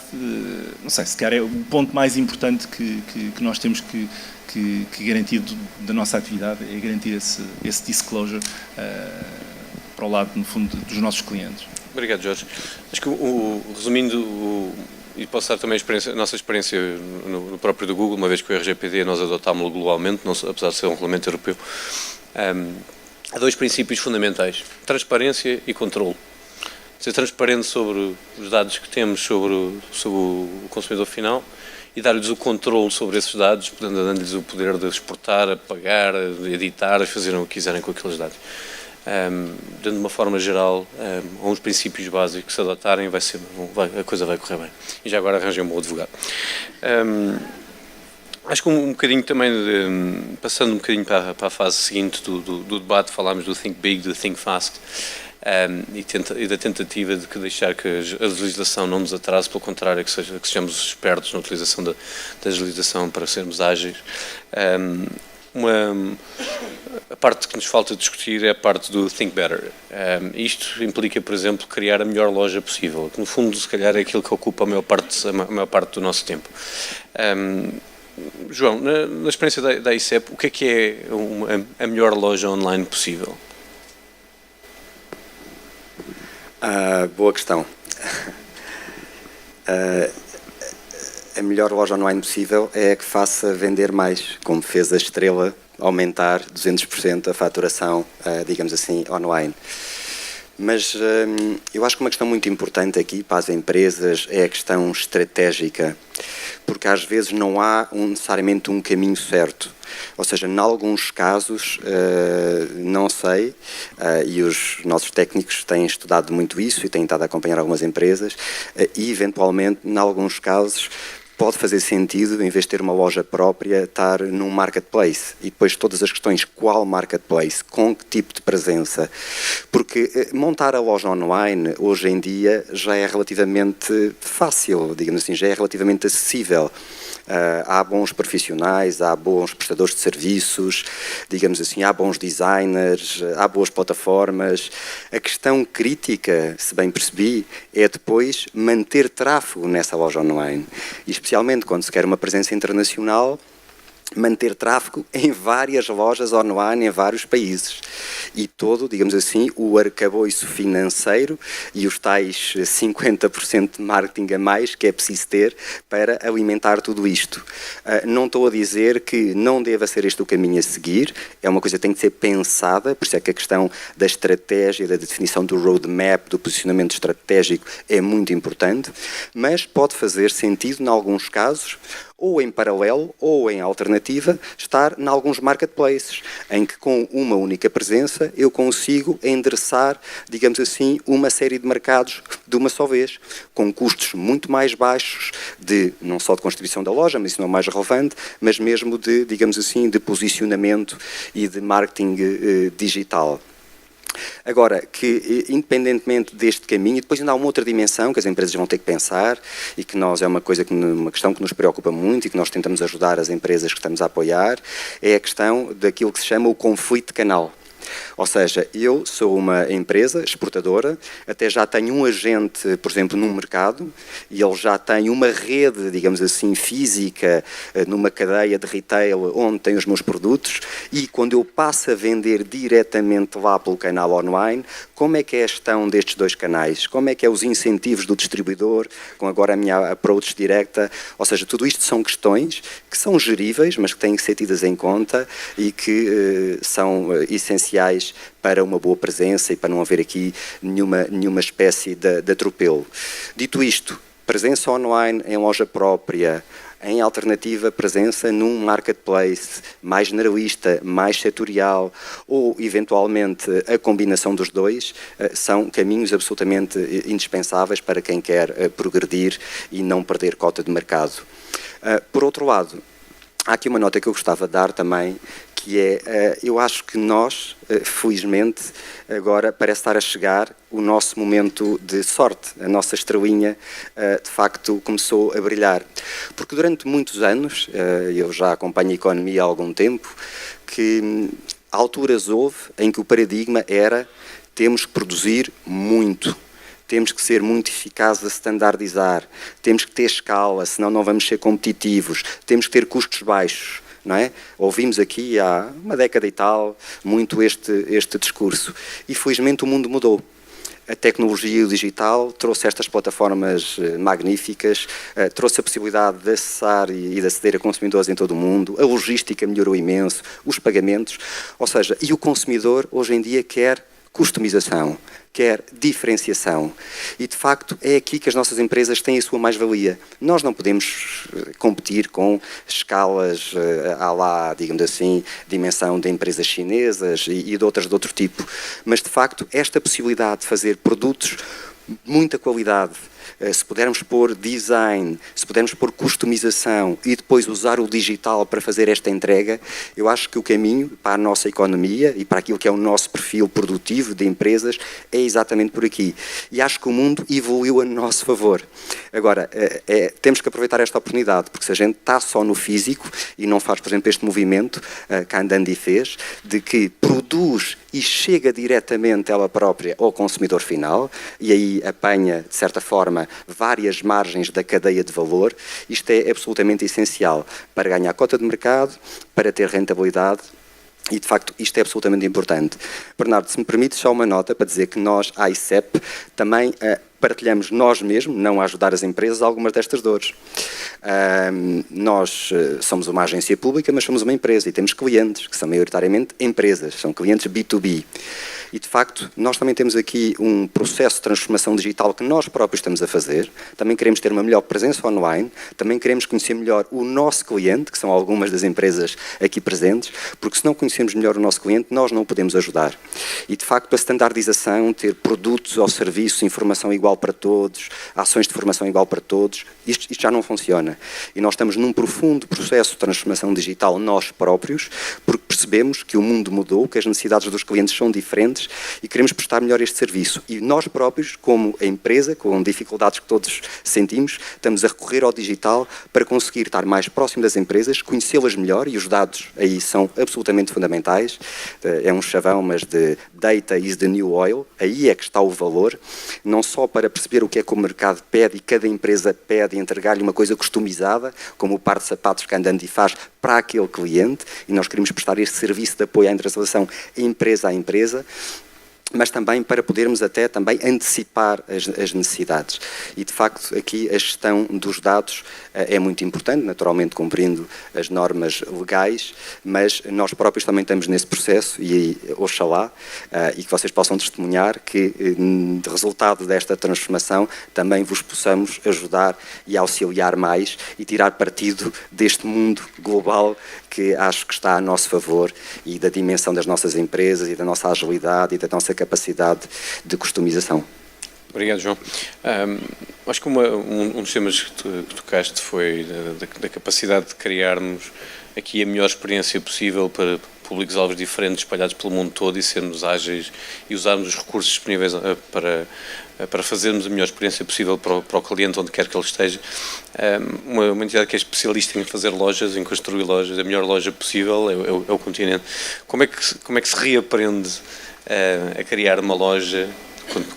não sei, se calhar é o ponto mais importante que nós temos que garantir da nossa atividade, é garantir esse disclosure para o lado, no fundo, dos nossos clientes. Obrigado, Jorge. Acho que, resumindo, e posso dar também a nossa experiência no próprio do Google, uma vez que o RGPD nós adotámos-lo globalmente, apesar de ser um regulamento europeu, há dois princípios fundamentais: transparência e controle. Ser transparente sobre os dados que temos sobre o consumidor final, e dar-lhes o controle sobre esses dados, dando-lhes o poder de exportar, apagar, editar, fazer o que quiserem com aqueles dados. De uma forma geral, a uns princípios básicos que se adotarem, a coisa vai correr bem. E já agora arranjei um bom advogado. Acho que um bocadinho também, passando um bocadinho para a fase seguinte do debate, falámos do think big, do think fast, e da tentativa de deixar que a legislação não nos atrase, pelo contrário, que sejamos espertos na utilização da legislação para sermos ágeis. A parte que nos falta discutir é a parte do think better. Isto implica, por exemplo, criar a melhor loja possível, que no fundo, se calhar, é aquilo que ocupa a maior parte do nosso tempo. João, na experiência da ICEP, o que é a melhor loja online possível? Boa questão. A melhor loja online possível é a que faça vender mais, como fez a Estrela aumentar 200% a faturação, digamos assim, online. Mas eu acho que uma questão muito importante aqui para as empresas é a questão estratégica, porque às vezes não há necessariamente um caminho certo. Ou seja, em alguns casos, não sei, e os nossos técnicos têm estudado muito isso e têm estado a acompanhar algumas empresas, e eventualmente, em alguns casos, pode fazer sentido, em vez de ter uma loja própria, estar num marketplace. E depois todas as questões, qual marketplace, com que tipo de presença. Porque montar a loja online, hoje em dia, já é relativamente fácil, digamos assim, já é relativamente acessível. Há bons profissionais, há bons prestadores de serviços, digamos assim, há bons designers, há boas plataformas. A questão crítica, se bem percebi, é depois manter tráfego nessa loja online. E especialmente quando se quer uma presença internacional, manter tráfego em várias lojas online em vários países. E todo, digamos assim, o arcabouço financeiro e os tais 50% de marketing a mais que é preciso ter para alimentar tudo isto. Não estou a dizer que não deva ser este o caminho a seguir, é uma coisa que tem que ser pensada, por isso é que a questão da estratégia, da definição do roadmap, do posicionamento estratégico é muito importante, mas pode fazer sentido, em alguns casos, ou em paralelo ou em alternativa, estar em alguns marketplaces, em que com uma única presença eu consigo endereçar, digamos assim, uma série de mercados de uma só vez, com custos muito mais baixos, não só de constituição da loja, mas isso não é mais relevante, mas mesmo de, digamos assim, de posicionamento e de marketing digital. Agora, que independentemente deste caminho, depois ainda há uma outra dimensão que as empresas vão ter que pensar e que nós uma questão que nos preocupa muito e que nós tentamos ajudar as empresas que estamos a apoiar, é a questão daquilo que se chama o conflito de canal. Ou seja, eu sou uma empresa exportadora, até já tenho um agente, por exemplo, num mercado, e ele já tem uma rede, digamos assim, física, numa cadeia de retail onde tem os meus produtos, e quando eu passo a vender diretamente lá pelo canal online, como é que é a gestão destes dois canais? Como é que é os incentivos do distribuidor, com agora a minha approach direta? Ou seja, tudo isto são questões que são geríveis, mas que têm que ser tidas em conta e que são essenciais para uma boa presença e para não haver aqui nenhuma espécie de atropelo. Dito isto, presença online em loja própria, em alternativa, presença num marketplace mais generalista, mais setorial, ou, eventualmente, a combinação dos dois, são caminhos absolutamente indispensáveis para quem quer progredir e não perder cota de mercado. Por outro lado, há aqui uma nota que eu gostava de dar também, que é, eu acho que nós, felizmente, agora parece estar a chegar o nosso momento de sorte. A nossa estrelinha, de facto, começou a brilhar. Porque durante muitos anos, eu já acompanho a economia há algum tempo, que alturas houve em que o paradigma era temos que produzir muito. Temos que ser muito eficazes a standardizar, temos que ter escala, senão não vamos ser competitivos, temos que ter custos baixos. Não é? Ouvimos aqui há uma década e tal muito este discurso e felizmente o mundo mudou. A tecnologia e o digital trouxe estas plataformas magníficas, trouxe a possibilidade de acessar e de aceder a consumidores em todo o mundo, a logística melhorou imenso, os pagamentos, ou seja, e o consumidor hoje em dia quer customização, quer diferenciação. E, de facto, é aqui que as nossas empresas têm a sua mais-valia. Nós não podemos competir com escalas à lá, digamos assim, dimensão de empresas chinesas e de outras de outro tipo. Mas, de facto, esta possibilidade de fazer produtos de muita qualidade, se pudermos pôr design, se pudermos pôr customização e depois usar o digital para fazer esta entrega, eu acho que o caminho para a nossa economia e para aquilo que é o nosso perfil produtivo de empresas é exatamente por aqui. E acho que o mundo evoluiu a nosso favor. Agora, temos que aproveitar esta oportunidade, porque se a gente está só no físico e não faz, por exemplo, este movimento que a Andandi fez, de que produz e chega diretamente ela própria ao consumidor final, e aí apanha, de certa forma, várias margens da cadeia de valor, isto é absolutamente essencial para ganhar cota de mercado, para ter rentabilidade, e de facto isto é absolutamente importante. Bernardo, se me permite só uma nota para dizer que nós, a ICEP, também partilhamos nós mesmos, não a ajudar as empresas, algumas destas dores. Nós somos uma agência pública, mas somos uma empresa e temos clientes, que são maioritariamente empresas, são clientes B2B. E, de facto, nós também temos aqui um processo de transformação digital que nós próprios estamos a fazer. Também queremos ter uma melhor presença online, também queremos conhecer melhor o nosso cliente, que são algumas das empresas aqui presentes, porque se não conhecermos melhor o nosso cliente, nós não o podemos ajudar. E, de facto, a standardização, ter produtos ou serviços, informação igual para todos, ações de formação igual para todos, isto já não funciona. E nós estamos num profundo processo de transformação digital nós próprios, porque percebemos que o mundo mudou, que as necessidades dos clientes são diferentes e queremos prestar melhor este serviço. E nós próprios, como a empresa, com dificuldades que todos sentimos, estamos a recorrer ao digital para conseguir estar mais próximo das empresas, conhecê-las melhor, e os dados aí são absolutamente fundamentais. É um chavão, mas de data is the new oil. Aí é que está o valor, não só para perceber o que é que o mercado pede e cada empresa pede e entregar-lhe uma coisa customizada, como o par de sapatos que a Andandi faz para aquele cliente, e nós queremos prestar este serviço de apoio à internacionalização empresa a empresa, mas também para podermos até também antecipar as necessidades. E, de facto, aqui a gestão dos dados é muito importante, naturalmente cumprindo as normas legais, mas nós próprios também estamos nesse processo e, oxalá, e que vocês possam testemunhar que, de resultado desta transformação, também vos possamos ajudar e auxiliar mais e tirar partido deste mundo global que acho que está a nosso favor, e da dimensão das nossas empresas e da nossa agilidade e da nossa capacidade de customização. Obrigado, João. Acho que um dos temas que tocaste foi da capacidade de criarmos aqui a melhor experiência possível para públicos-alvos diferentes espalhados pelo mundo todo e sermos ágeis e usarmos os recursos disponíveis para fazermos a melhor experiência possível para o cliente, onde quer que ele esteja. Uma entidade que é especialista em fazer lojas, em construir lojas, a melhor loja possível é o Continente. Como é que se reaprende a criar uma loja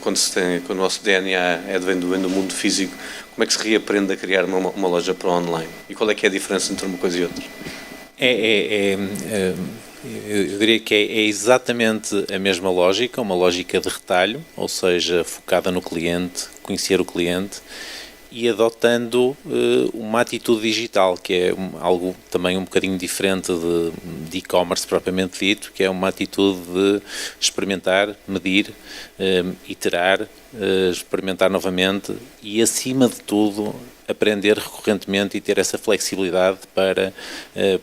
quando o nosso DNA vem do mundo físico? Como é que se reaprende a criar uma loja para o online? E qual é que é a diferença entre uma coisa e outra? Eu diria que é exatamente a mesma lógica, uma lógica de retalho, ou seja, focada no cliente, conhecer o cliente, e adotando uma atitude digital, que é algo também um bocadinho diferente de e-commerce propriamente dito, que é uma atitude de experimentar, medir, iterar, experimentar novamente e, acima de tudo, aprender recorrentemente e ter essa flexibilidade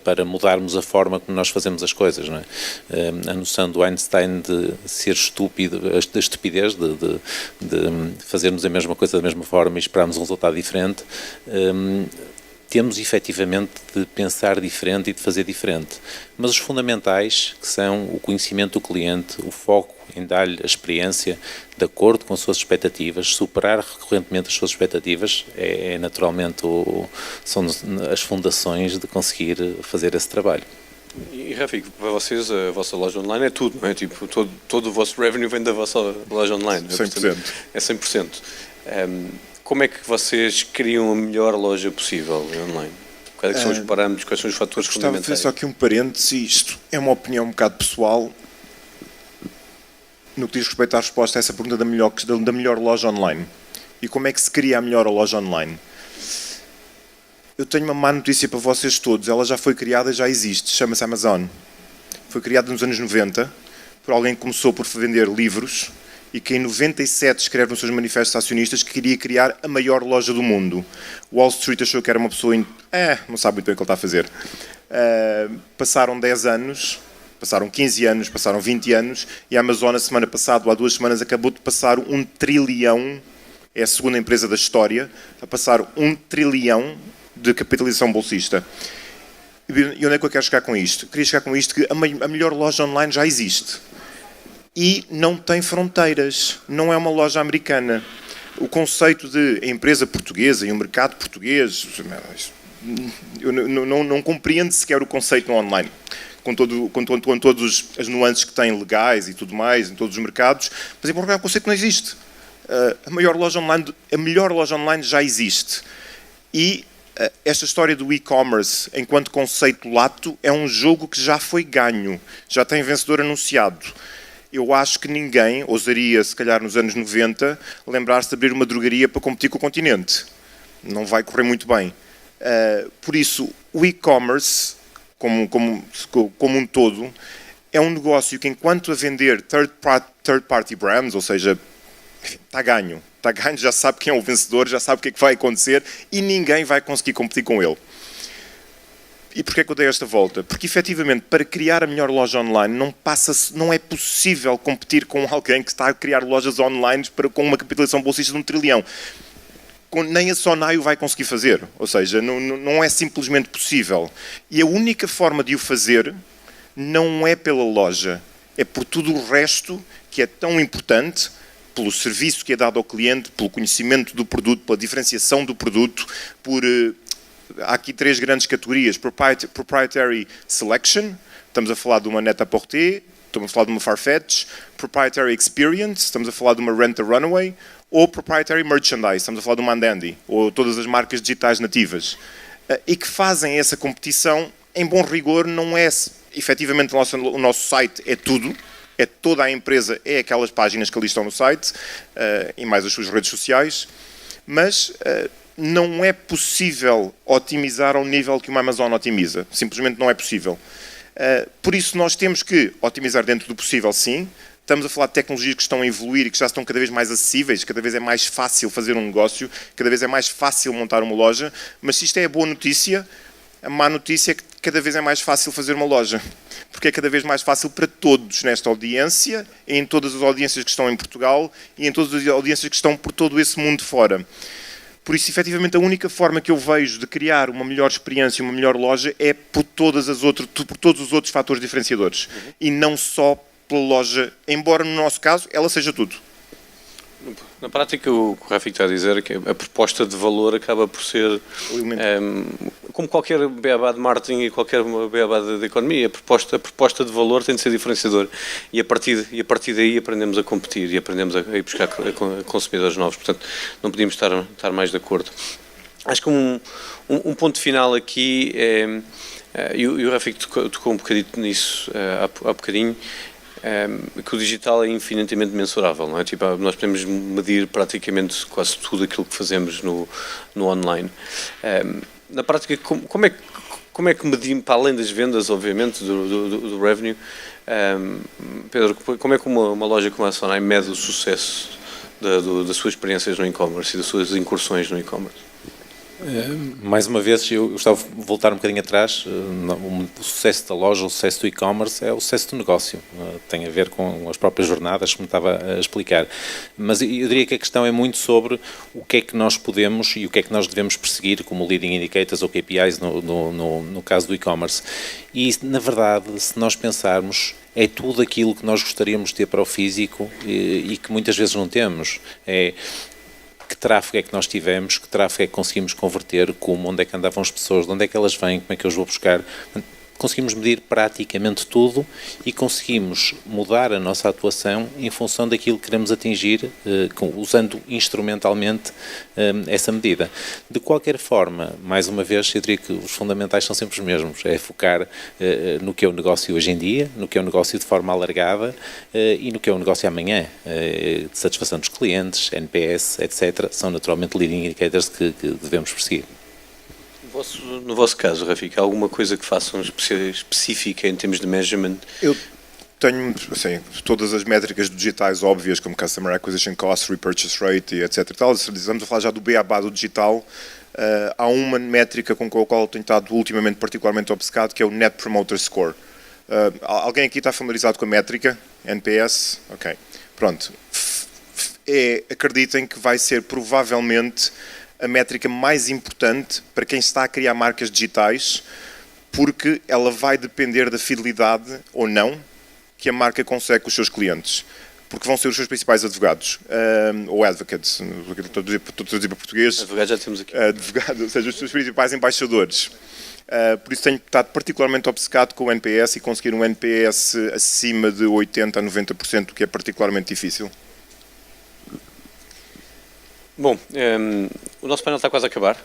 para mudarmos a forma como nós fazemos as coisas, não é? A noção do Einstein de ser estúpido, da estupidez de fazermos a mesma coisa da mesma forma e esperarmos um resultado diferente, temos efetivamente de pensar diferente e de fazer diferente. Mas os fundamentais, que são o conhecimento do cliente, o foco em dar-lhe a experiência de acordo com as suas expectativas, superar recorrentemente as suas expectativas, naturalmente são as fundações de conseguir fazer esse trabalho. E, Rafi, para vocês a vossa loja online é tudo, não é? Tipo, todo o vosso revenue vem da vossa loja online. 100%. É 100%. Como é que vocês criam a melhor loja possível online? Quais são os parâmetros, quais são os fatores fundamentais? Gostava de fazer só aqui um parêntese. Isto é uma opinião um bocado pessoal no que diz respeito à resposta a essa pergunta da melhor loja online. E como é que se cria a melhor loja online? Eu tenho uma má notícia para vocês todos. Ela já foi criada, já existe. Chama-se Amazon. Foi criada nos anos 90 por alguém que começou por vender livros e que em 97 escreve nos seus manifestos acionistas que queria criar a maior loja do mundo. Wall Street achou que era uma pessoa... não sabe muito bem o que ele está a fazer. Passaram 10 anos, passaram 15 anos, passaram 20 anos e a Amazon, a semana passada, ou há 2 semanas, acabou de passar 1 trilhão, é a segunda empresa da história, a passar 1 trilhão de capitalização bolsista. E onde é que eu quero chegar com isto? Queria chegar com isto que a melhor loja online já existe. E não tem fronteiras, não é uma loja americana. O conceito de a empresa portuguesa e o mercado português, eu não compreendo sequer o conceito no online. Com todas as nuances que tem legais e tudo mais, em todos os mercados, mas o conceito não existe. A melhor loja online já existe. E esta história do e-commerce, enquanto conceito lato, é um jogo que já foi ganho, já tem vencedor anunciado. Eu acho que ninguém ousaria, se calhar nos anos 90, lembrar-se de abrir uma drogaria para competir com o continente. Não vai correr muito bem. Por isso, o e-commerce, como um todo, é um negócio que, enquanto a vender third-party brands, ou seja, está ganho, já sabe quem é o vencedor, já sabe o que é que vai acontecer e ninguém vai conseguir competir com ele. E porquê é que eu dei esta volta? Porque, efetivamente, para criar a melhor loja online, não é possível competir com alguém que está a criar lojas online com uma capitalização bolsista de 1 trilhão. Nem a Sonai o vai conseguir fazer. Ou seja, não é simplesmente possível. E a única forma de o fazer não é pela loja, é por tudo o resto que é tão importante, pelo serviço que é dado ao cliente, pelo conhecimento do produto, pela diferenciação do produto, há aqui 3 grandes categorias. Proprietary Selection, estamos a falar de uma Net-a-Porter, estamos a falar de uma Farfetch. Proprietary Experience, estamos a falar de uma Rent-a-Runway. Ou Proprietary Merchandise, estamos a falar de uma Andandi, ou todas as marcas digitais nativas. E que fazem essa competição, em bom rigor, não é efetivamente o nosso site, é tudo. É toda a empresa, é aquelas páginas que ali estão no site, e mais as suas redes sociais. Mas não é possível otimizar ao nível que uma Amazon otimiza. Simplesmente não é possível. Por isso nós temos que otimizar dentro do possível, sim. Estamos a falar de tecnologias que estão a evoluir e que já estão cada vez mais acessíveis, cada vez é mais fácil fazer um negócio, cada vez é mais fácil montar uma loja, mas se isto é a boa notícia, a má notícia é que cada vez é mais fácil fazer uma loja. Porque é cada vez mais fácil para todos nesta audiência, em todas as audiências que estão em Portugal e em todas as audiências que estão por todo esse mundo fora. Por isso, efetivamente, a única forma que eu vejo de criar uma melhor experiência, uma melhor loja, é por todos os outros fatores diferenciadores. E não só pela loja, embora no nosso caso ela seja tudo. Na prática, o que o Rafik está a dizer é que a proposta de valor acaba por ser, como qualquer beabá de marketing e qualquer beabá de economia, a proposta de valor tem de ser diferenciadora e a partir daí aprendemos a competir e aprendemos a ir buscar consumidores novos. Portanto, não podíamos estar mais de acordo. Acho que um ponto final aqui é, e o Rafik tocou um bocadinho nisso há bocadinho, que o digital é infinitamente mensurável, não é? Tipo, nós podemos medir praticamente quase tudo aquilo que fazemos no online. Na prática, como é que medimos, para além das vendas, obviamente, do revenue, Pedro, como é que uma loja como a Sonai mede o sucesso das suas experiências no e-commerce e das suas incursões no e-commerce? Mais uma vez, eu gostava de voltar um bocadinho atrás. O sucesso da loja, o sucesso do e-commerce é o sucesso do negócio. Tem a ver com as próprias jornadas, como estava a explicar. Mas eu diria que a questão é muito sobre o que é que nós podemos e o que é que nós devemos perseguir como leading indicators ou KPIs no caso do e-commerce. E, na verdade, se nós pensarmos, é tudo aquilo que nós gostaríamos de ter para o físico e que muitas vezes não temos. Que tráfego é que nós tivemos, que tráfego é que conseguimos converter, como, onde é que andavam as pessoas, de onde é que elas vêm, como é que eu os vou buscar. Conseguimos medir praticamente tudo e conseguimos mudar a nossa atuação em função daquilo que queremos atingir, usando instrumentalmente essa medida. De qualquer forma, mais uma vez, eu diria que os fundamentais são sempre os mesmos. É focar no que é o negócio hoje em dia, no que é o negócio de forma alargada e no que é o negócio amanhã. De satisfação dos clientes, NPS, etc. São naturalmente leading indicators que devemos perseguir. No vosso caso, Rafik, há alguma coisa que façam específica em termos de measurement? tenho assim, todas as métricas digitais óbvias, como Customer Acquisition Cost, Repurchase Rate, etc. E tal. Estamos a falar já do beabá do digital. Há uma métrica com a qual tenho estado ultimamente particularmente obcecado, que é o Net Promoter Score. Alguém aqui está familiarizado com a métrica? NPS? Ok. Pronto. Acreditem que vai ser provavelmente a métrica mais importante para quem está a criar marcas digitais, porque ela vai depender da fidelidade ou não que a marca consegue com os seus clientes, porque vão ser os seus principais advogados, ou advocates, estou a traduzir para português. Advogados já temos aqui. Advogados, ou seja, os seus principais embaixadores. Por isso tenho estado particularmente obcecado com o NPS e conseguir um NPS acima de 80% a 90%, o que é particularmente difícil. Bom, o nosso painel está quase a acabar.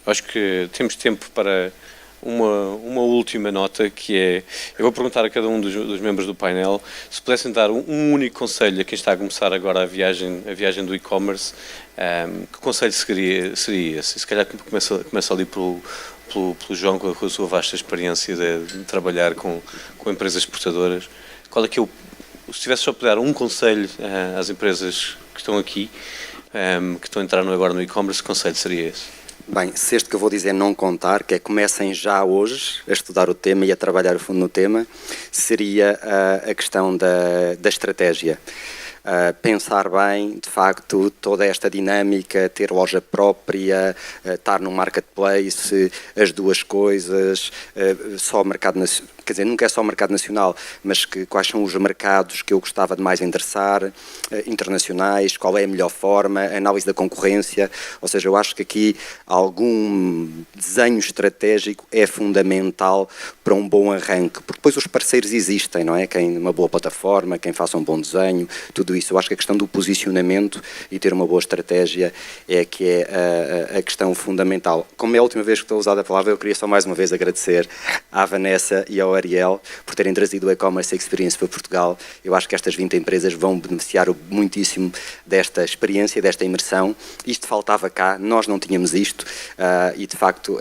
Acho que temos tempo para uma última nota, que é, eu vou perguntar a cada um dos membros do painel se pudessem dar um único conselho a quem está a começar agora a viagem do e-commerce, que conselho seria esse? Se calhar começa ali pelo João, com a sua vasta experiência de trabalhar com empresas exportadoras. Qual é que se tivesse só para dar um conselho às empresas que estão aqui, que estão a entrar agora no e-commerce, que conselho seria esse? Bem, se este que eu vou dizer não contar, que é comecem já hoje a estudar o tema e a trabalhar a fundo no tema, seria a questão da estratégia. Pensar bem, de facto, toda esta dinâmica, ter loja própria, estar num marketplace, as duas coisas, só mercado nacional, quer dizer, nunca é só o mercado nacional, mas quais são os mercados que eu gostava de mais endereçar, internacionais, qual é a melhor forma, análise da concorrência, ou seja, eu acho que aqui algum desenho estratégico é fundamental para um bom arranque, porque depois os parceiros existem, não é? Quem uma boa plataforma, quem faça um bom desenho, tudo isso. Eu acho que a questão do posicionamento e ter uma boa estratégia é que é a questão fundamental. Como é a última vez que estou a usar a palavra, eu queria só mais uma vez agradecer à Vanessa e ao Ariel por terem trazido o e-commerce experience para Portugal. Eu acho que estas 20 empresas vão beneficiar muitíssimo desta experiência, desta imersão. Isto faltava cá, nós não tínhamos isto e de facto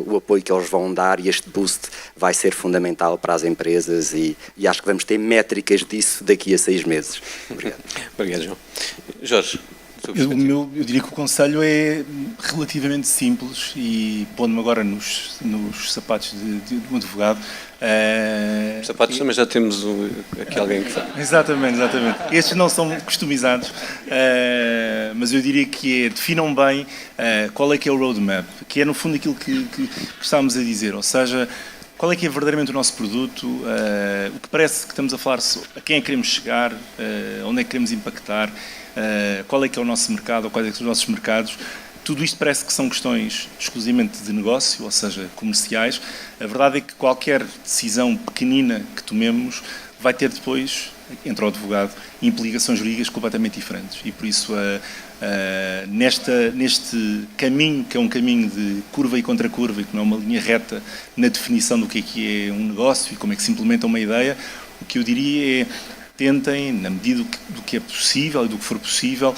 o apoio que eles vão dar e este boost vai ser fundamental para as empresas e acho que vamos ter métricas disso daqui a 6 meses. Obrigado. Obrigado, João. Jorge, eu diria que o conselho é relativamente simples e pondo-me agora nos sapatos de um advogado. Os sapatos também já temos aqui alguém que faz. Exatamente. Estes não são customizados, mas eu diria que definam bem qual é que é o roadmap, que é no fundo aquilo que estávamos a dizer, ou seja, qual é que é verdadeiramente o nosso produto, o que parece que estamos a falar, a quem é que queremos chegar, onde é que queremos impactar, qual é que é o nosso mercado, ou quais é que são os nossos mercados. Tudo isto parece que são questões exclusivamente de negócio, ou seja, comerciais. A verdade é que qualquer decisão pequenina que tomemos vai ter depois, entre o advogado, implicações jurídicas completamente diferentes. E por isso, neste caminho, que é um caminho de curva e contra-curva, e que não é uma linha reta na definição do que é um negócio e como é que se implementa uma ideia, o que eu diria é tentem, na medida do que é possível e do que for possível,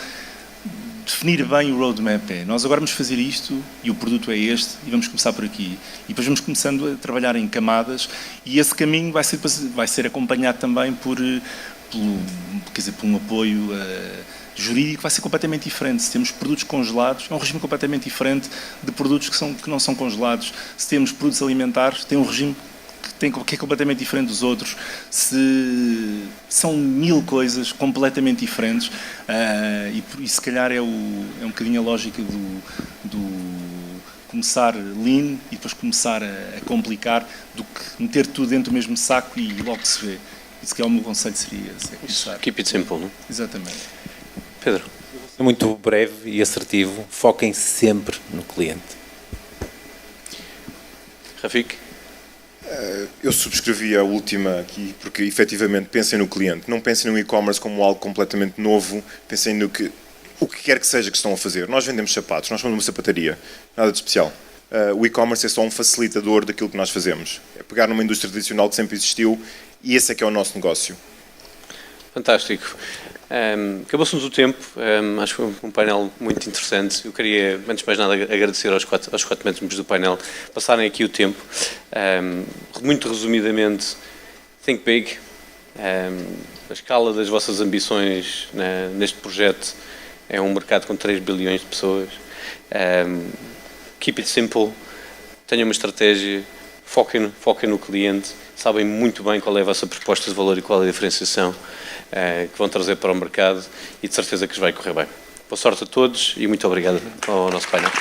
definir bem o roadmap. Nós agora vamos fazer isto e o produto é este e vamos começar por aqui. E depois vamos começando a trabalhar em camadas e esse caminho vai ser acompanhado também por um apoio jurídico, vai ser completamente diferente. Se temos produtos congelados, é um regime completamente diferente de produtos que não são congelados. Se temos produtos alimentares, tem um regime que é completamente diferente dos outros. São 1000 coisas completamente diferentes e se calhar é um bocadinho a lógica do começar lean e depois começar a complicar do que meter tudo dentro do mesmo saco e logo se vê. Isso que é o meu conselho seria começar. Keep it simple, não? Exatamente. Pedro. Muito breve e assertivo, foquem sempre no cliente. Rafik? Eu subscrevi a última aqui, porque efetivamente pensem no cliente, não pensem no e-commerce como algo completamente novo, pensem no que o que quer que seja que estão a fazer. Nós vendemos sapatos, nós somos uma sapataria, nada de especial. O e-commerce é só um facilitador daquilo que nós fazemos. É pegar numa indústria tradicional que sempre existiu e esse é que é o nosso negócio. Fantástico. Acabou-se-nos o tempo, acho que foi um painel muito interessante. Eu queria, antes de mais nada, agradecer aos quatro membros do painel passarem aqui o tempo. Muito resumidamente, think big, A escala das vossas ambições neste projeto é um mercado com 3 bilhões de pessoas. Keep it simple, tenham uma estratégia, foquem no cliente, sabem muito bem qual é a vossa proposta de valor e qual é a diferenciação que vão trazer para o mercado e de certeza que vos vai correr bem. Boa sorte a todos e muito obrigado ao nosso painel.